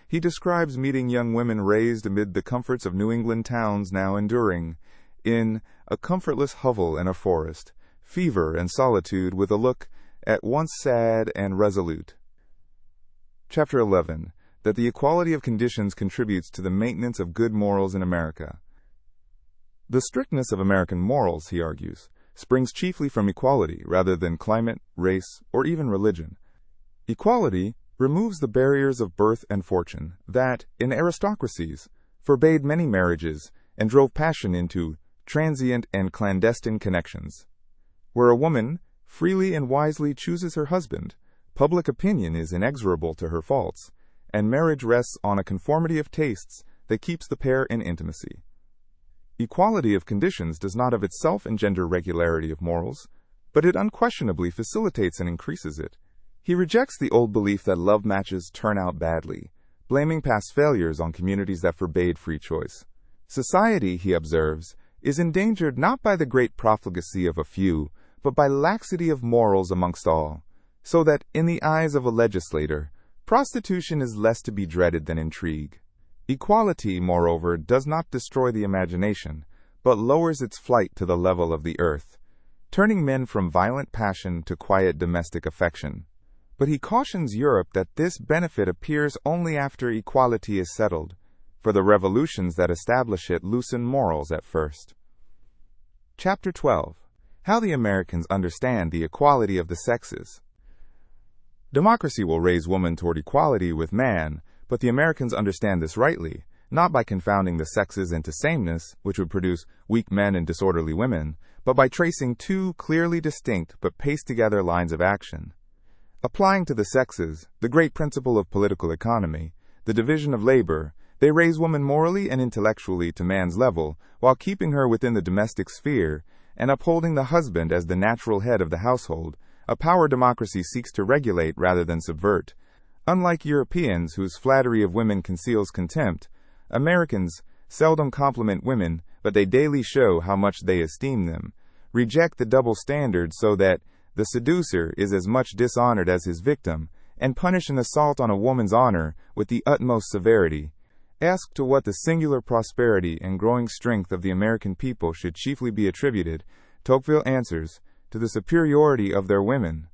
He describes meeting young women raised amid the comforts of New England towns now enduring, in a comfortless hovel in a forest, fever and solitude with a look at once sad and resolute. Chapter 11. That the equality of conditions contributes to the maintenance of good morals in America. The strictness of American morals, he argues, springs chiefly from equality rather than climate, race, or even religion. Equality removes the barriers of birth and fortune that, in aristocracies, forbade many marriages and drove passion into transient and clandestine connections. Where a woman freely and wisely chooses her husband, public opinion is inexorable to her faults, and marriage rests on a conformity of tastes that keeps the pair in intimacy. Equality of conditions does not of itself engender regularity of morals, but it unquestionably facilitates and increases it. He rejects the old belief that love matches turn out badly, blaming past failures on communities that forbade free choice. Society, he observes, is endangered not by the great profligacy of a few, but by laxity of morals amongst all, so that, in the eyes of a legislator, prostitution is less to be dreaded than intrigue. Equality, moreover, does not destroy the imagination, but lowers its flight to the level of the earth, turning men from violent passion to quiet domestic affection. But he cautions Europe that this benefit appears only after equality is settled, for the revolutions that establish it loosen morals at first. Chapter 12. How the Americans understand the equality of the sexes. Democracy will raise woman toward equality with man, but the Americans understand this rightly, not by confounding the sexes into sameness, which would produce weak men and disorderly women, but by tracing two clearly distinct but paced-together lines of action. Applying to the sexes the great principle of political economy, the division of labor, they raise woman morally and intellectually to man's level, while keeping her within the domestic sphere and upholding the husband as the natural head of the household, a power democracy seeks to regulate rather than subvert. Unlike Europeans, whose flattery of women conceals contempt, Americans seldom compliment women, but they daily show how much they esteem them, reject the double standard so that the seducer is as much dishonored as his victim, and punish an assault on a woman's honor with the utmost severity. Asked to what the singular prosperity and growing strength of the American people should chiefly be attributed, Tocqueville answers, to the superiority of their women.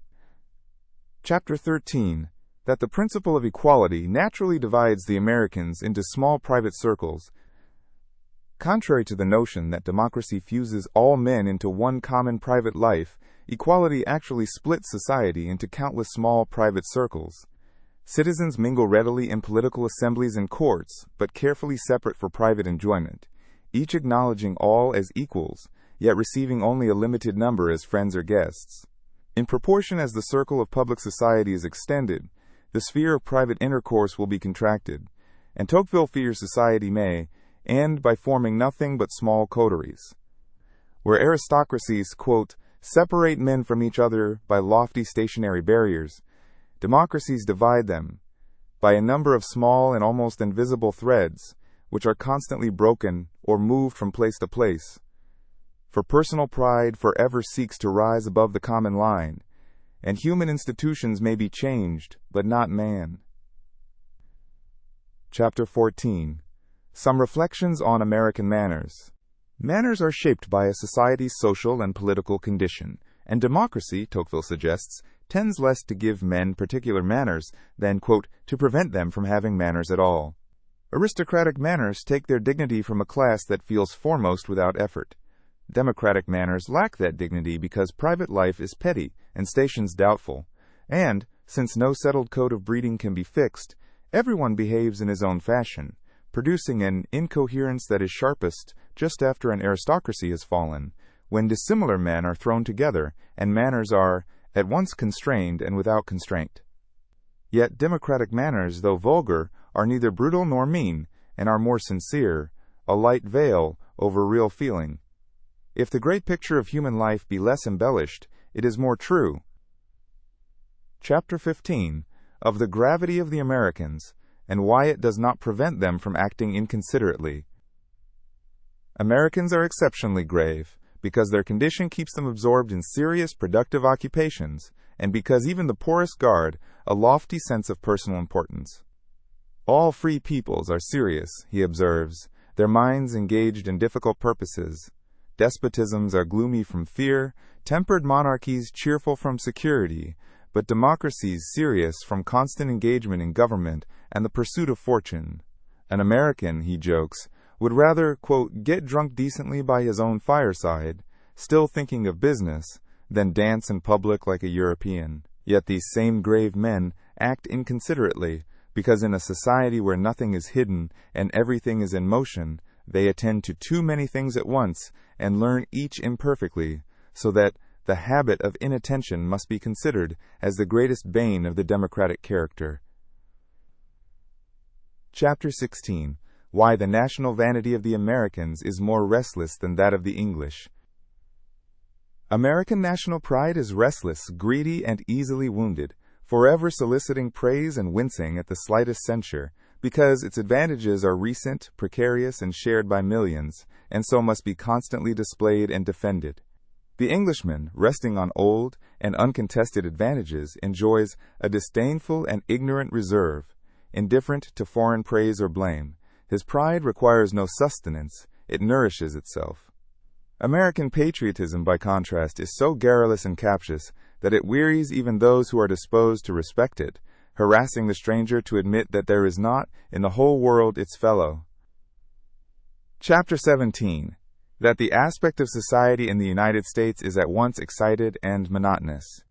Chapter 13. that the principle of equality naturally divides the Americans into small private circles. Contrary to the notion that democracy fuses all men into one common private life, equality actually splits society into countless small private circles. Citizens mingle readily in political assemblies and courts, but carefully separate for private enjoyment, each acknowledging all as equals, yet receiving only a limited number as friends or guests. In proportion as the circle of public society is extended, the sphere of private intercourse will be contracted, and Tocqueville fears society may end by forming nothing but small coteries. Where aristocracies, quote, separate men from each other by lofty stationary barriers, democracies divide them by a number of small and almost invisible threads, which are constantly broken or moved from place to place. For personal pride forever seeks to rise above the common line, and human institutions may be changed, but not man. Chapter 14. Some reflections on American manners. Manners are shaped by a society's social and political condition, and democracy, Tocqueville suggests, tends less to give men particular manners than, quote, to prevent them from having manners at all. Aristocratic manners take their dignity from a class that feels foremost without effort. Democratic manners lack that dignity because private life is petty and stations doubtful, and, since no settled code of breeding can be fixed, everyone behaves in his own fashion, producing an incoherence that is sharpest just after an aristocracy has fallen, when dissimilar men are thrown together and manners are at once constrained and without constraint. Yet democratic manners, though vulgar, are neither brutal nor mean, and are more sincere, a light veil over real feeling. If the great picture of human life be less embellished, it is more true. Chapter 15. Of the gravity of the Americans, and why it does not prevent them from acting inconsiderately. Americans are exceptionally grave, because their condition keeps them absorbed in serious, productive occupations, and because even the poorest guard a lofty sense of personal importance. All free peoples are serious, he observes, their minds engaged in difficult purposes. Despotisms are gloomy from fear, tempered monarchies cheerful from security, but democracies serious from constant engagement in government and the pursuit of fortune. An American, he jokes, would rather, quote, get drunk decently by his own fireside, still thinking of business, than dance in public like a European. Yet these same grave men act inconsiderately, because in a society where nothing is hidden and everything is in motion, they attend to too many things at once and learn each imperfectly, so that the habit of inattention must be considered as the greatest bane of the democratic character. Chapter 16. Why the national vanity of the Americans is more restless than that of the English. American national pride is restless, greedy, and easily wounded, forever soliciting praise and wincing at the slightest censure, because its advantages are recent, precarious, and shared by millions, and so must be constantly displayed and defended. The Englishman, resting on old and uncontested advantages, enjoys a disdainful and ignorant reserve, indifferent to foreign praise or blame. His pride requires no sustenance, it nourishes itself. American patriotism, by contrast, is so garrulous and captious that it wearies even those who are disposed to respect it, harassing the stranger to admit that there is not in the whole world its fellow. Chapter 17. That the aspect of society in the United States is at once excited and monotonous.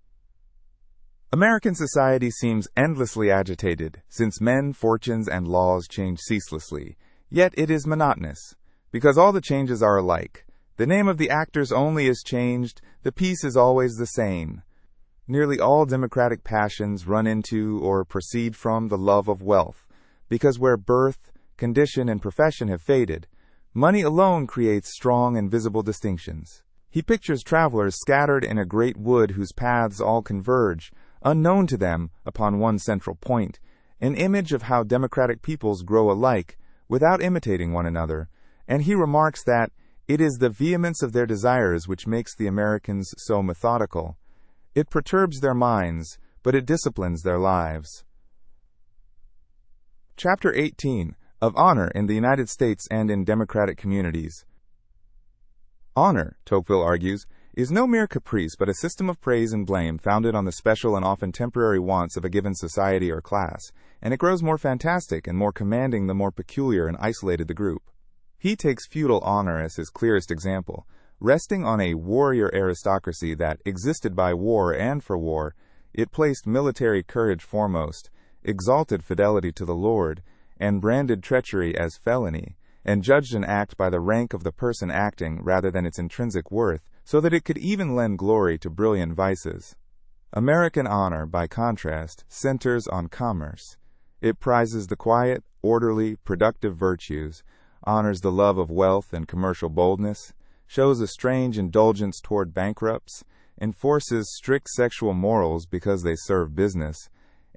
American society seems endlessly agitated, since men, fortunes, and laws change ceaselessly. Yet it is monotonous, because all the changes are alike. The name of the actors only is changed, the piece is always the same. Nearly all democratic passions run into or proceed from the love of wealth, because where birth, condition, and profession have faded, money alone creates strong and visible distinctions. He pictures travelers scattered in a great wood whose paths all converge, unknown to them, upon one central point, an image of how democratic peoples grow alike, without imitating one another, and he remarks that it is the vehemence of their desires which makes the Americans so methodical. It perturbs their minds, but it disciplines their lives. Chapter 18. Of honor in the United States and in democratic communities. Honor, Tocqueville argues, is no mere caprice but a system of praise and blame founded on the special and often temporary wants of a given society or class, and it grows more fantastic and more commanding the more peculiar and isolated the group. He takes feudal honor as his clearest example. Resting on a warrior aristocracy that existed by war and for war, it placed military courage foremost, exalted fidelity to the Lord, and branded treachery as felony, and judged an act by the rank of the person acting rather than its intrinsic worth, so that it could even lend glory to brilliant vices. American honor, by contrast, centers on commerce. It prizes the quiet, orderly, productive virtues, honors the love of wealth and commercial boldness, shows a strange indulgence toward bankrupts, enforces strict sexual morals because they serve business,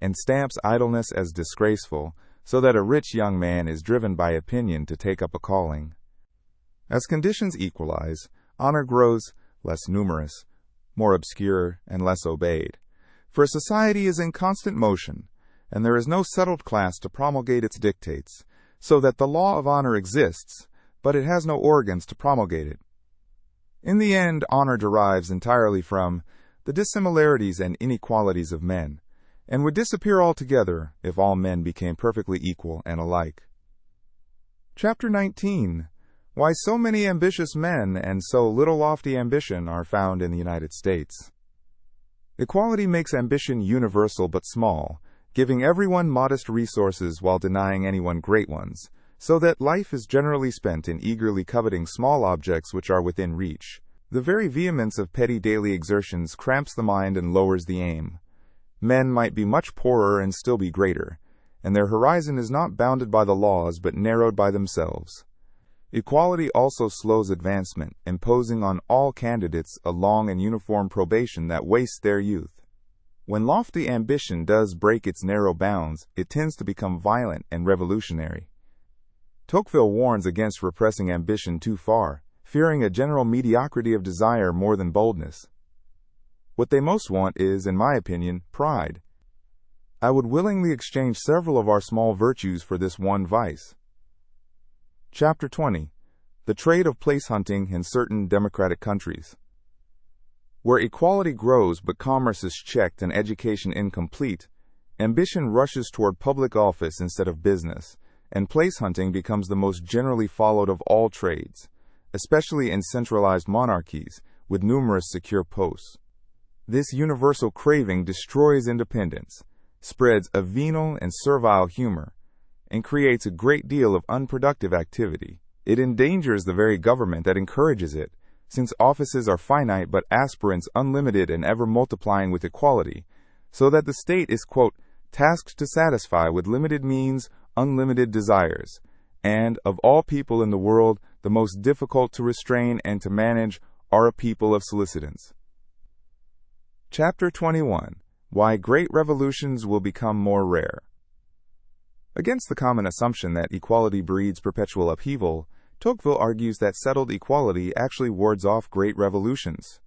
and stamps idleness as disgraceful, so that a rich young man is driven by opinion to take up a calling. As conditions equalize, honor grows less numerous, more obscure, and less obeyed. For society is in constant motion, and there is no settled class to promulgate its dictates, so that the law of honor exists, but it has no organs to promulgate it. In the end, honor derives entirely from the dissimilarities and inequalities of men, and would disappear altogether if all men became perfectly equal and alike. Chapter 19. Why so many ambitious men and so little lofty ambition are found in the United States. Equality makes ambition universal but small, giving everyone modest resources while denying anyone great ones, so that life is generally spent in eagerly coveting small objects which are within reach. The very vehemence of petty daily exertions cramps the mind and lowers the aim. Men might be much poorer and still be greater, and their horizon is not bounded by the laws but narrowed by themselves. Equality also slows advancement, imposing on all candidates a long and uniform probation that wastes their youth. When lofty ambition does break its narrow bounds, it tends to become violent and revolutionary. Tocqueville warns against repressing ambition too far, fearing a general mediocrity of desire more than boldness. What they most want is, in my opinion, pride. I would willingly exchange several of our small virtues for this one vice. Chapter 20. The Trade of Place Hunting in Certain Democratic Countries. Where equality grows but commerce is checked and education incomplete, ambition rushes toward public office instead of business, and place hunting becomes the most generally followed of all trades, especially in centralized monarchies with numerous secure posts. This universal craving destroys independence, spreads a venal and servile humor, and creates a great deal of unproductive activity. It endangers the very government that encourages it, since offices are finite but aspirants unlimited and ever multiplying with equality, so that the state is, quote, tasked to satisfy with limited means unlimited desires, and of all people in the world, the most difficult to restrain and to manage are a people of solicitants. Chapter 21. Why Great Revolutions Will Become More Rare. Against the common assumption that equality breeds perpetual upheaval, Tocqueville argues that settled equality actually wards off great revolutions.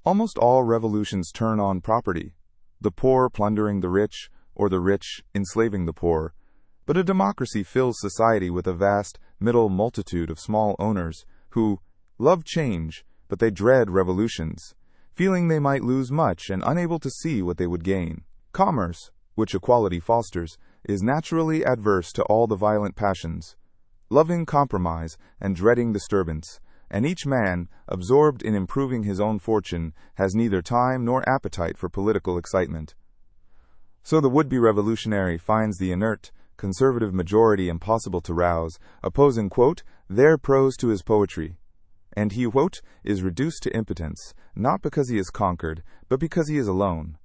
Almost all revolutions turn on property, the poor plundering the rich, or the rich enslaving the poor, but a democracy fills society with a vast middle multitude of small owners who love change, but they dread revolutions, feeling they might lose much and unable to see what they would gain. Commerce, which equality fosters, is naturally adverse to all the violent passions, loving compromise and dreading disturbance, and each man, absorbed in improving his own fortune, has neither time nor appetite for political excitement. So the would-be revolutionary finds the inert, conservative majority impossible to rouse, opposing, quote, their prose to his poetry. And he, quote, is reduced to impotence, not because he is conquered, but because he is alone.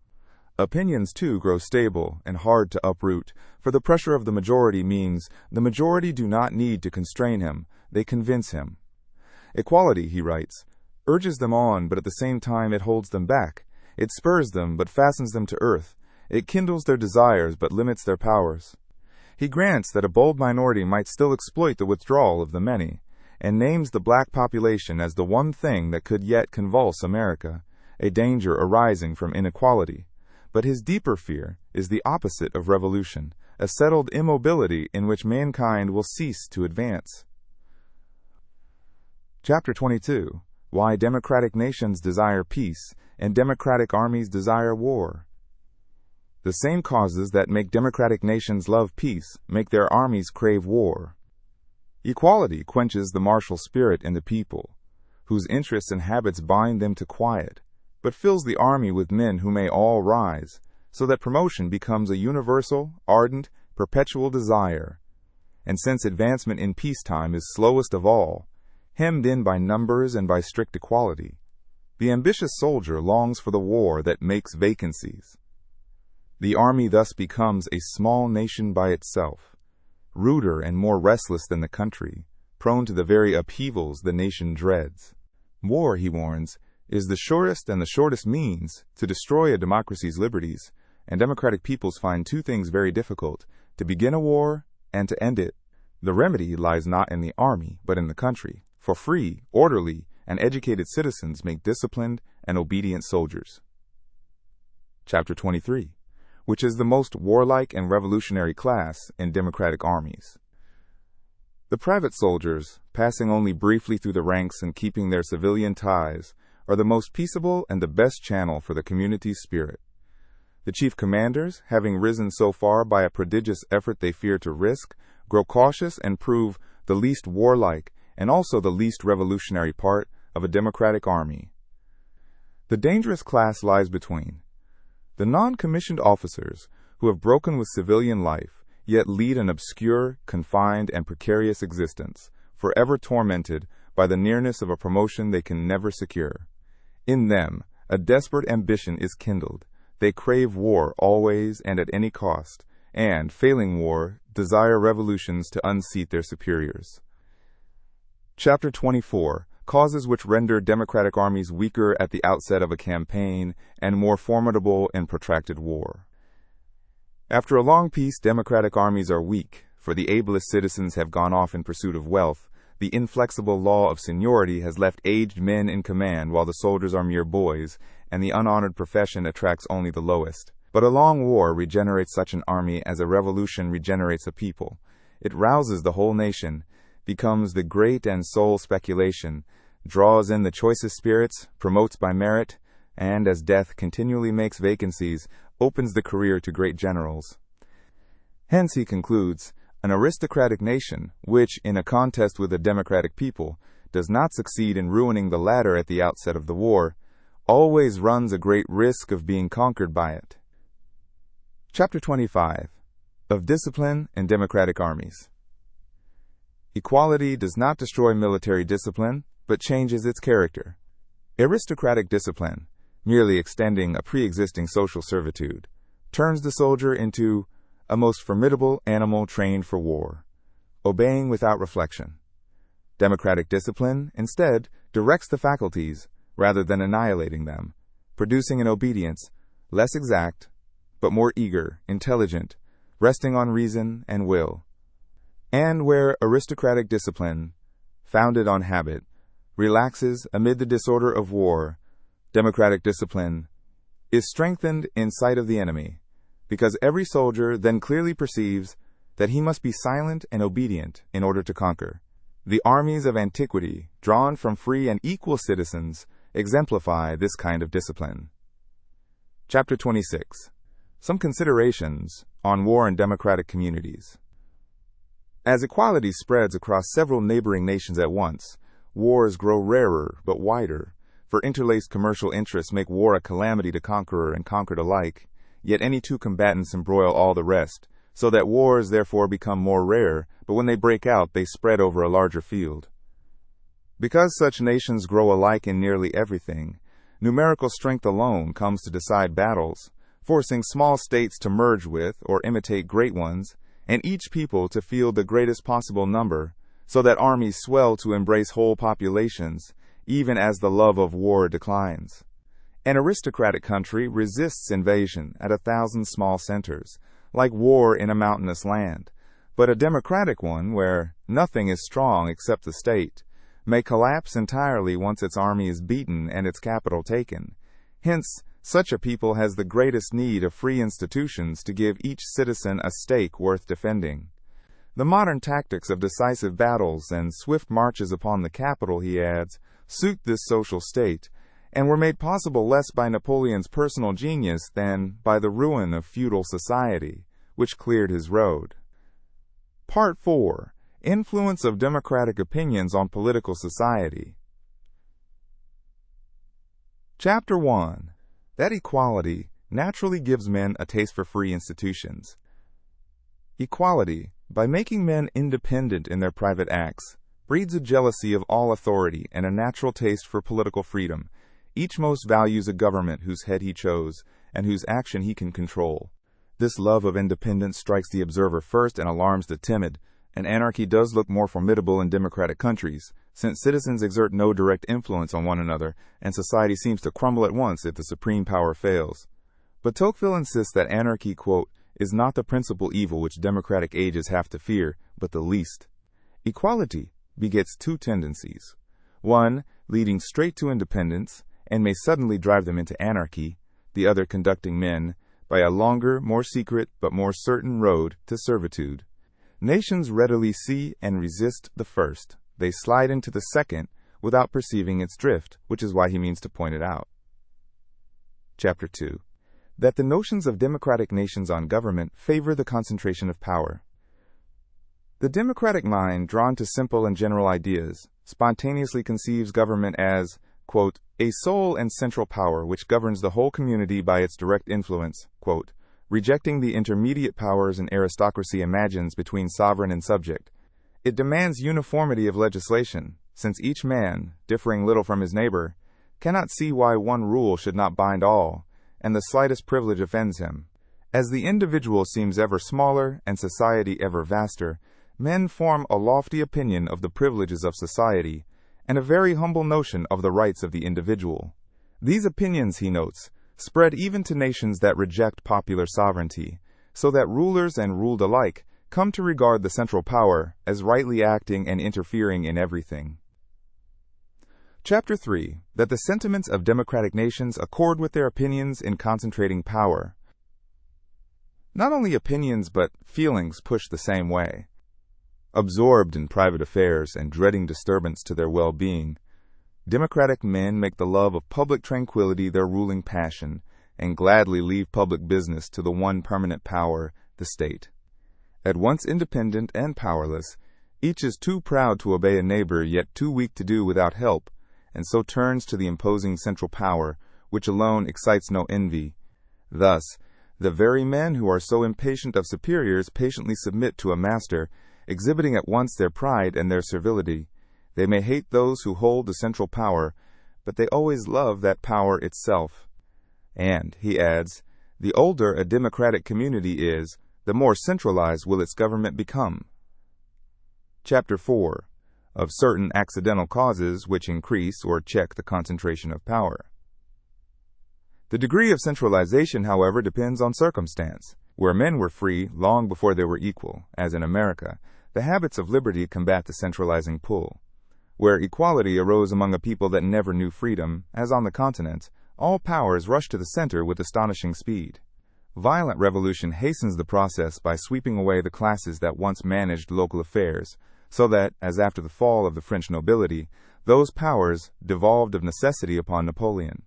Opinions, too, grow stable and hard to uproot, for the pressure of the majority means the majority do not need to constrain him, they convince him. Equality, he writes, urges them on, but at the same time it holds them back. It spurs them, but fastens them to earth. It kindles their desires, but limits their powers. He grants that a bold minority might still exploit the withdrawal of the many, and names the black population as the one thing that could yet convulse America, a danger arising from inequality. But his deeper fear is the opposite of revolution, a settled immobility in which mankind will cease to advance. Chapter 22. why democratic nations desire peace and democratic armies desire war. The same causes that make democratic nations love peace make their armies crave war. Equality quenches the martial spirit in the people, whose interests and habits bind them to quiet, but fills the army with men who may all rise, so that promotion becomes a universal, ardent, perpetual desire. And since advancement in peacetime is slowest of all, hemmed in by numbers and by strict equality, the ambitious soldier longs for the war that makes vacancies. The army thus becomes a small nation by itself, ruder and more restless than the country, prone to the very upheavals the nation dreads. War, he warns, is the surest and the shortest means to destroy a democracy's liberties, and democratic peoples find two things very difficult: to begin a war and to end it. The remedy lies not in the army, but in the country, for free, orderly, and educated citizens make disciplined and obedient soldiers. Chapter 23, which is the most warlike and revolutionary class in democratic armies. The private soldiers, passing only briefly through the ranks and keeping their civilian ties, are the most peaceable and the best channel for the community's spirit. The chief commanders, having risen so far by a prodigious effort they fear to risk, grow cautious and prove the least warlike and also the least revolutionary part of a democratic army. The dangerous class lies between the non-commissioned officers, who have broken with civilian life, yet lead an obscure, confined, and precarious existence, forever tormented by the nearness of a promotion they can never secure. In them, a desperate ambition is kindled. They crave war always and at any cost, and, failing war, desire revolutions to unseat their superiors. Chapter 24, causes which render democratic armies weaker at the outset of a campaign and more formidable in protracted war. After a long peace, democratic armies are weak, for the ablest citizens have gone off in pursuit of wealth. The inflexible law of seniority has left aged men in command while the soldiers are mere boys, and the unhonored profession attracts only the lowest. But a long war regenerates such an army as a revolution regenerates a people. It rouses the whole nation, becomes the great and sole speculation, draws in the choicest spirits, promotes by merit, and, as death continually makes vacancies, opens the career to great generals. Hence, he concludes, an aristocratic nation, which, in a contest with a democratic people, does not succeed in ruining the latter at the outset of the war, always runs a great risk of being conquered by it. Chapter 25, of Discipline in Democratic Armies. Equality does not destroy military discipline, but changes its character. Aristocratic discipline, merely extending a pre-existing social servitude, turns the soldier into a most formidable animal trained for war, obeying without reflection. Democratic discipline, instead, directs the faculties rather than annihilating them, producing an obedience less exact, but more eager, intelligent, resting on reason and will. And where aristocratic discipline, founded on habit, relaxes amid the disorder of war, democratic discipline is strengthened in sight of the enemy, because every soldier then clearly perceives that he must be silent and obedient in order to conquer. The armies of antiquity, drawn from free and equal citizens, exemplify this kind of discipline. Chapter 26. Some considerations on war in democratic communities. As equality spreads across several neighboring nations at once, wars grow rarer but wider, for interlaced commercial interests make war a calamity to conqueror and conquered alike, yet any two combatants embroil all the rest, so that wars therefore become more rare, but when they break out they spread over a larger field. Because such nations grow alike in nearly everything, numerical strength alone comes to decide battles, forcing small states to merge with or imitate great ones, and each people to field the greatest possible number, so that armies swell to embrace whole populations, even as the love of war declines. An aristocratic country resists invasion at 1,000 small centers, like war in a mountainous land, but a democratic one, where nothing is strong except the state, may collapse entirely once its army is beaten and its capital taken. Hence, such a people has the greatest need of free institutions to give each citizen a stake worth defending. The modern tactics of decisive battles and swift marches upon the capital, he adds, suit this social state, and were made possible less by Napoleon's personal genius than by the ruin of feudal society, which cleared his road. Part 4. Influence of democratic opinions on political society. Chapter 1. That equality naturally gives men a taste for free institutions. Equality, by making men independent in their private acts, breeds a jealousy of all authority and a natural taste for political freedom. Each most values a government whose head he chose and whose action he can control. This love of independence strikes the observer first and alarms the timid, and anarchy does look more formidable in democratic countries, since citizens exert no direct influence on one another, and society seems to crumble at once if the supreme power fails. But Tocqueville insists that anarchy, quote, is not the principal evil which democratic ages have to fear, but the least. Equality begets two tendencies. One, leading straight to independence, and may suddenly drive them into anarchy, the other conducting men by a longer, more secret, but more certain road to servitude. Nations readily see and resist the first. They slide into the second without perceiving its drift, which is why he means to point it out. Chapter 2. That the notions of democratic nations on government favor the concentration of power. The democratic mind, drawn to simple and general ideas, spontaneously conceives government as, quote, a sole and central power which governs the whole community by its direct influence, quote, rejecting the intermediate powers an aristocracy imagines between sovereign and subject. It demands uniformity of legislation, since each man, differing little from his neighbor, cannot see why one rule should not bind all, and the slightest privilege offends him. As the individual seems ever smaller and society ever vaster, men form a lofty opinion of the privileges of society, and a very humble notion of the rights of the individual. These opinions, he notes, spread even to nations that reject popular sovereignty, so that rulers and ruled alike come to regard the central power as rightly acting and interfering in everything. Chapter 3. That the sentiments of democratic nations accord with their opinions in concentrating power. Not only opinions but feelings push the same way. Absorbed in private affairs and dreading disturbance to their well-being, democratic men make the love of public tranquility their ruling passion, and gladly leave public business to the one permanent power, the state. At once independent and powerless, each is too proud to obey a neighbor, yet too weak to do without help, and so turns to the imposing central power, which alone excites no envy. Thus, the very men who are so impatient of superiors patiently submit to a master, exhibiting at once their pride and their servility. They may hate those who hold the central power, but they always love that power itself. And, he adds, the older a democratic community is, the more centralized will its government become. Chapter 4. Of certain accidental causes which increase or check the concentration of power. The degree of centralization, however, depends on circumstance. Where men were free long before they were equal, as in America, the habits of liberty combat the centralizing pull. Where equality arose among a people that never knew freedom, as on the continent, all powers rush to the center with astonishing speed. Violent revolution hastens the process by sweeping away the classes that once managed local affairs, so that, as after the fall of the French nobility, those powers devolved of necessity upon Napoleon.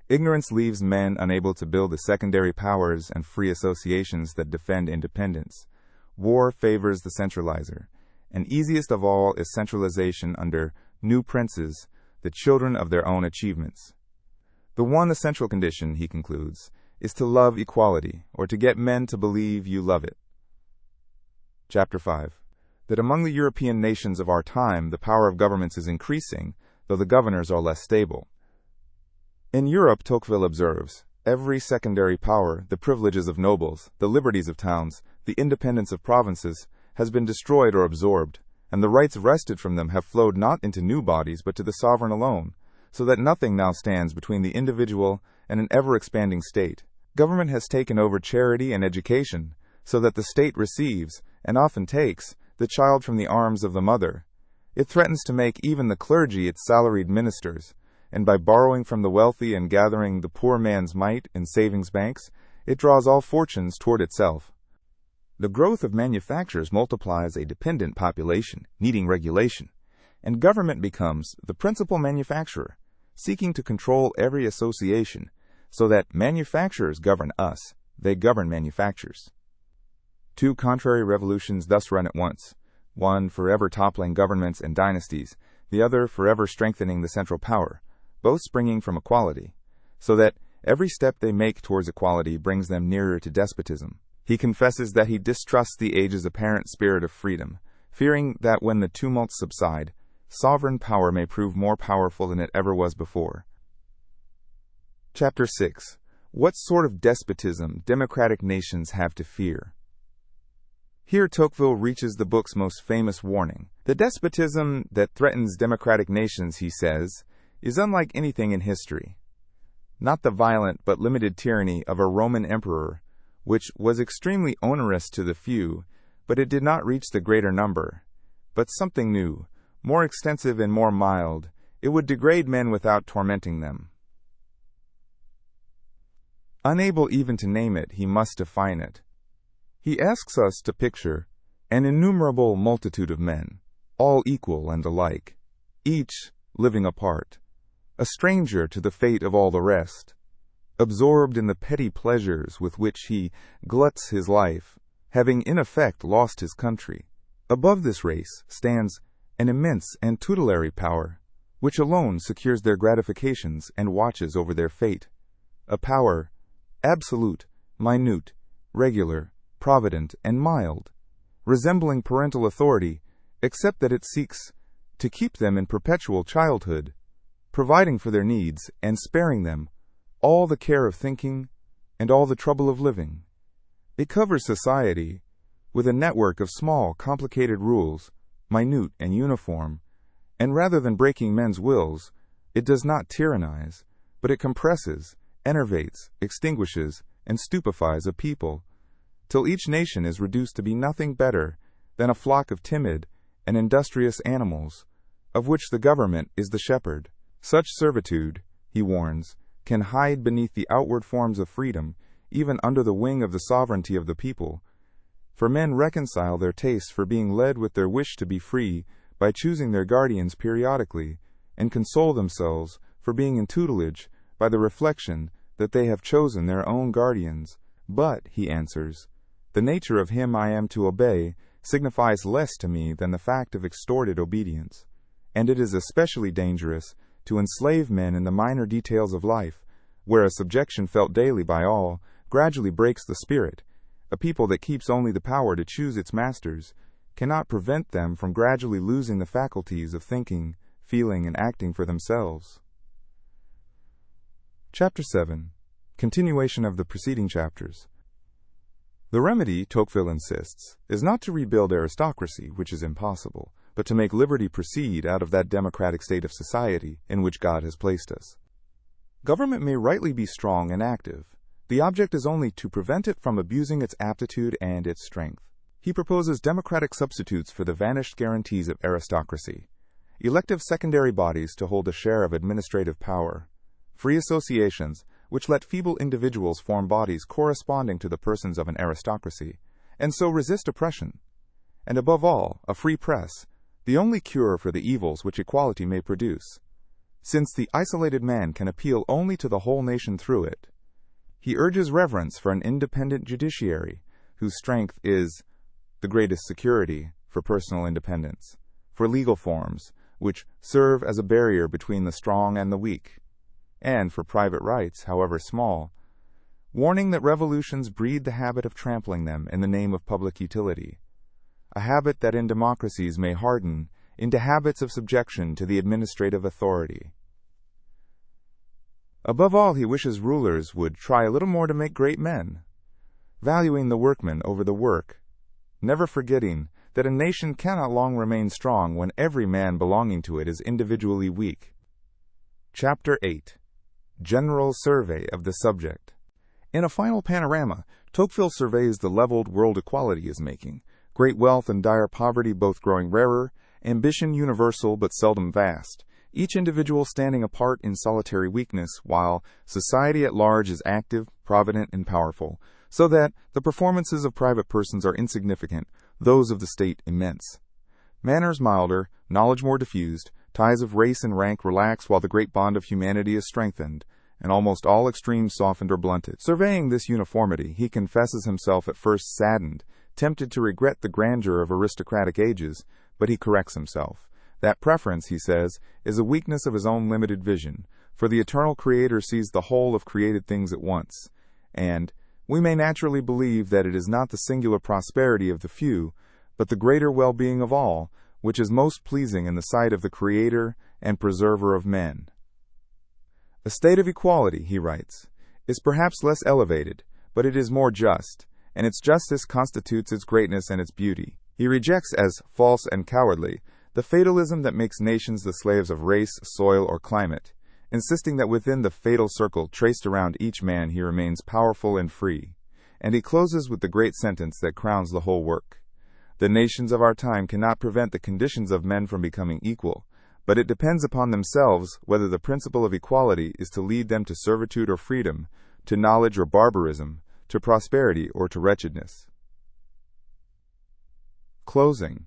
Ignorance leaves men unable to build the secondary powers and free associations that defend independence. War favors the centralizer, and easiest of all is centralization under new princes, the children of their own achievements. The one essential condition, he concludes, is to love equality, or to get men to believe you love it. Chapter 5. That among the European nations of our time the power of governments is increasing, though the governors are less stable. In Europe, Tocqueville observes, every secondary power, the privileges of nobles, the liberties of towns, the independence of provinces, has been destroyed or absorbed, and the rights wrested from them have flowed not into new bodies but to the sovereign alone, so that nothing now stands between the individual and an ever-expanding state. Government has taken over charity and education, so that the state receives, and often takes, the child from the arms of the mother. It threatens to make even the clergy its salaried ministers, and by borrowing from the wealthy and gathering the poor man's mite in savings banks, it draws all fortunes toward itself. The growth of manufactures multiplies a dependent population, needing regulation, and government becomes the principal manufacturer, seeking to control every association, so that manufacturers govern us, they govern manufacturers. Two contrary revolutions thus run at once, one forever toppling governments and dynasties, the other forever strengthening the central power, both springing from equality, so that every step they make towards equality brings them nearer to despotism. He confesses that he distrusts the age's apparent spirit of freedom, fearing that when the tumults subside, sovereign power may prove more powerful than it ever was before. Chapter 6. What sort of despotism democratic nations have to fear? Here Tocqueville reaches the book's most famous warning. The despotism that threatens democratic nations, he says, is unlike anything in history. Not the violent but limited tyranny of a Roman emperor, which was extremely onerous to the few, but it did not reach the greater number. But something new, more extensive and more mild, it would degrade men without tormenting them. Unable even to name it, he must define it. He asks us to picture an innumerable multitude of men, all equal and alike, each living apart, a stranger to the fate of all the rest, absorbed in the petty pleasures with which he gluts his life, having in effect lost his country. Above this race stands an immense and tutelary power, which alone secures their gratifications and watches over their fate, a power absolute, minute, regular, provident, and mild, resembling parental authority, except that it seeks to keep them in perpetual childhood, providing for their needs and sparing them all the care of thinking and all the trouble of living. It covers society with a network of small, complicated rules, minute and uniform, and rather than breaking men's wills, it does not tyrannize, but it compresses, enervates, extinguishes, and stupefies a people, till each nation is reduced to be nothing better than a flock of timid and industrious animals, of which the government is the shepherd. Such servitude, he warns, can hide beneath the outward forms of freedom, even under the wing of the sovereignty of the people, for men reconcile their taste for being led with their wish to be free by choosing their guardians periodically, and console themselves for being in tutelage by the reflection that they have chosen their own guardians. But, he answers, the nature of him I am to obey signifies less to me than the fact of extorted obedience, and it is especially dangerous to enslave men in the minor details of life, where a subjection felt daily by all gradually breaks the spirit. A people that keeps only the power to choose its masters cannot prevent them from gradually losing the faculties of thinking, feeling, and acting for themselves. Chapter 7. Continuation of the preceding chapters. The remedy, Tocqueville insists, is not to rebuild aristocracy, which is impossible, but to make liberty proceed out of that democratic state of society in which God has placed us. Government may rightly be strong and active. The object is only to prevent it from abusing its aptitude and its strength. He proposes democratic substitutes for the vanished guarantees of aristocracy, elective secondary bodies to hold a share of administrative power, free associations which let feeble individuals form bodies corresponding to the persons of an aristocracy, and so resist oppression, and above all, a free press, the only cure for the evils which equality may produce, since the isolated man can appeal only to the whole nation through it. He urges reverence for an independent judiciary, whose strength is the greatest security for personal independence, for legal forms, which serve as a barrier between the strong and the weak, and for private rights, however small, warning that revolutions breed the habit of trampling them in the name of public utility, a habit that in democracies may harden into habits of subjection to the administrative authority. Above all, he wishes rulers would try a little more to make great men, valuing the workman over the work, never forgetting that a nation cannot long remain strong when every man belonging to it is individually weak. Chapter 8. General Survey of the Subject. In a final panorama, Tocqueville surveys the leveled world equality is making, great wealth and dire poverty both growing rarer, ambition universal but seldom vast, each individual standing apart in solitary weakness, while society at large is active, provident, and powerful, so that the performances of private persons are insignificant, those of the state immense. Manners milder, knowledge more diffused, ties of race and rank relax while the great bond of humanity is strengthened, and almost all extremes softened or blunted. Surveying this uniformity, he confesses himself at first saddened, tempted to regret the grandeur of aristocratic ages, but he corrects himself. That preference, he says, is a weakness of his own limited vision, for the eternal Creator sees the whole of created things at once, and we may naturally believe that it is not the singular prosperity of the few, but the greater well-being of all, which is most pleasing in the sight of the Creator and Preserver of men. A state of equality, he writes, is perhaps less elevated, but it is more just, and its justice constitutes its greatness and its beauty. He rejects as false and cowardly the fatalism that makes nations the slaves of race, soil, or climate, insisting that within the fatal circle traced around each man he remains powerful and free. And he closes with the great sentence that crowns the whole work. The nations of our time cannot prevent the conditions of men from becoming equal, but it depends upon themselves whether the principle of equality is to lead them to servitude or freedom, to knowledge or barbarism, to prosperity or to wretchedness. Closing.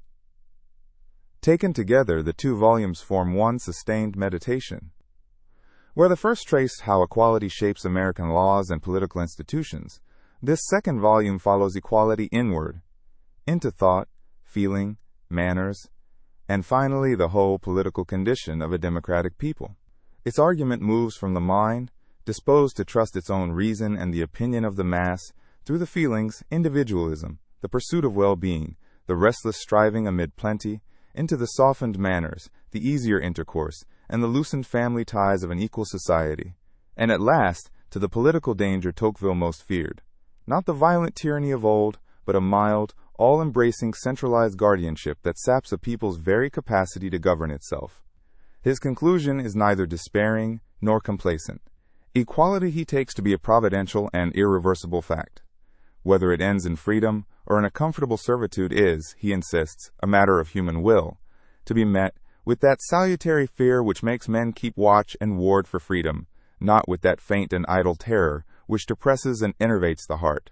Taken together, the two volumes form one sustained meditation. Where the first traced how equality shapes American laws and political institutions, this second volume follows equality inward, into thought, feeling, manners, and finally the whole political condition of a democratic people. Its argument moves from the mind, disposed to trust its own reason and the opinion of the mass, through the feelings, individualism, the pursuit of well-being, the restless striving amid plenty, into the softened manners, the easier intercourse, and the loosened family ties of an equal society, and at last to the political danger Tocqueville most feared, not the violent tyranny of old, but a mild, all-embracing centralized guardianship that saps a people's very capacity to govern itself. His conclusion is neither despairing nor complacent. Equality he takes to be a providential and irreversible fact. Whether it ends in freedom or in a comfortable servitude is, he insists, a matter of human will, to be met with that salutary fear which makes men keep watch and ward for freedom, not with that faint and idle terror which depresses and enervates the heart.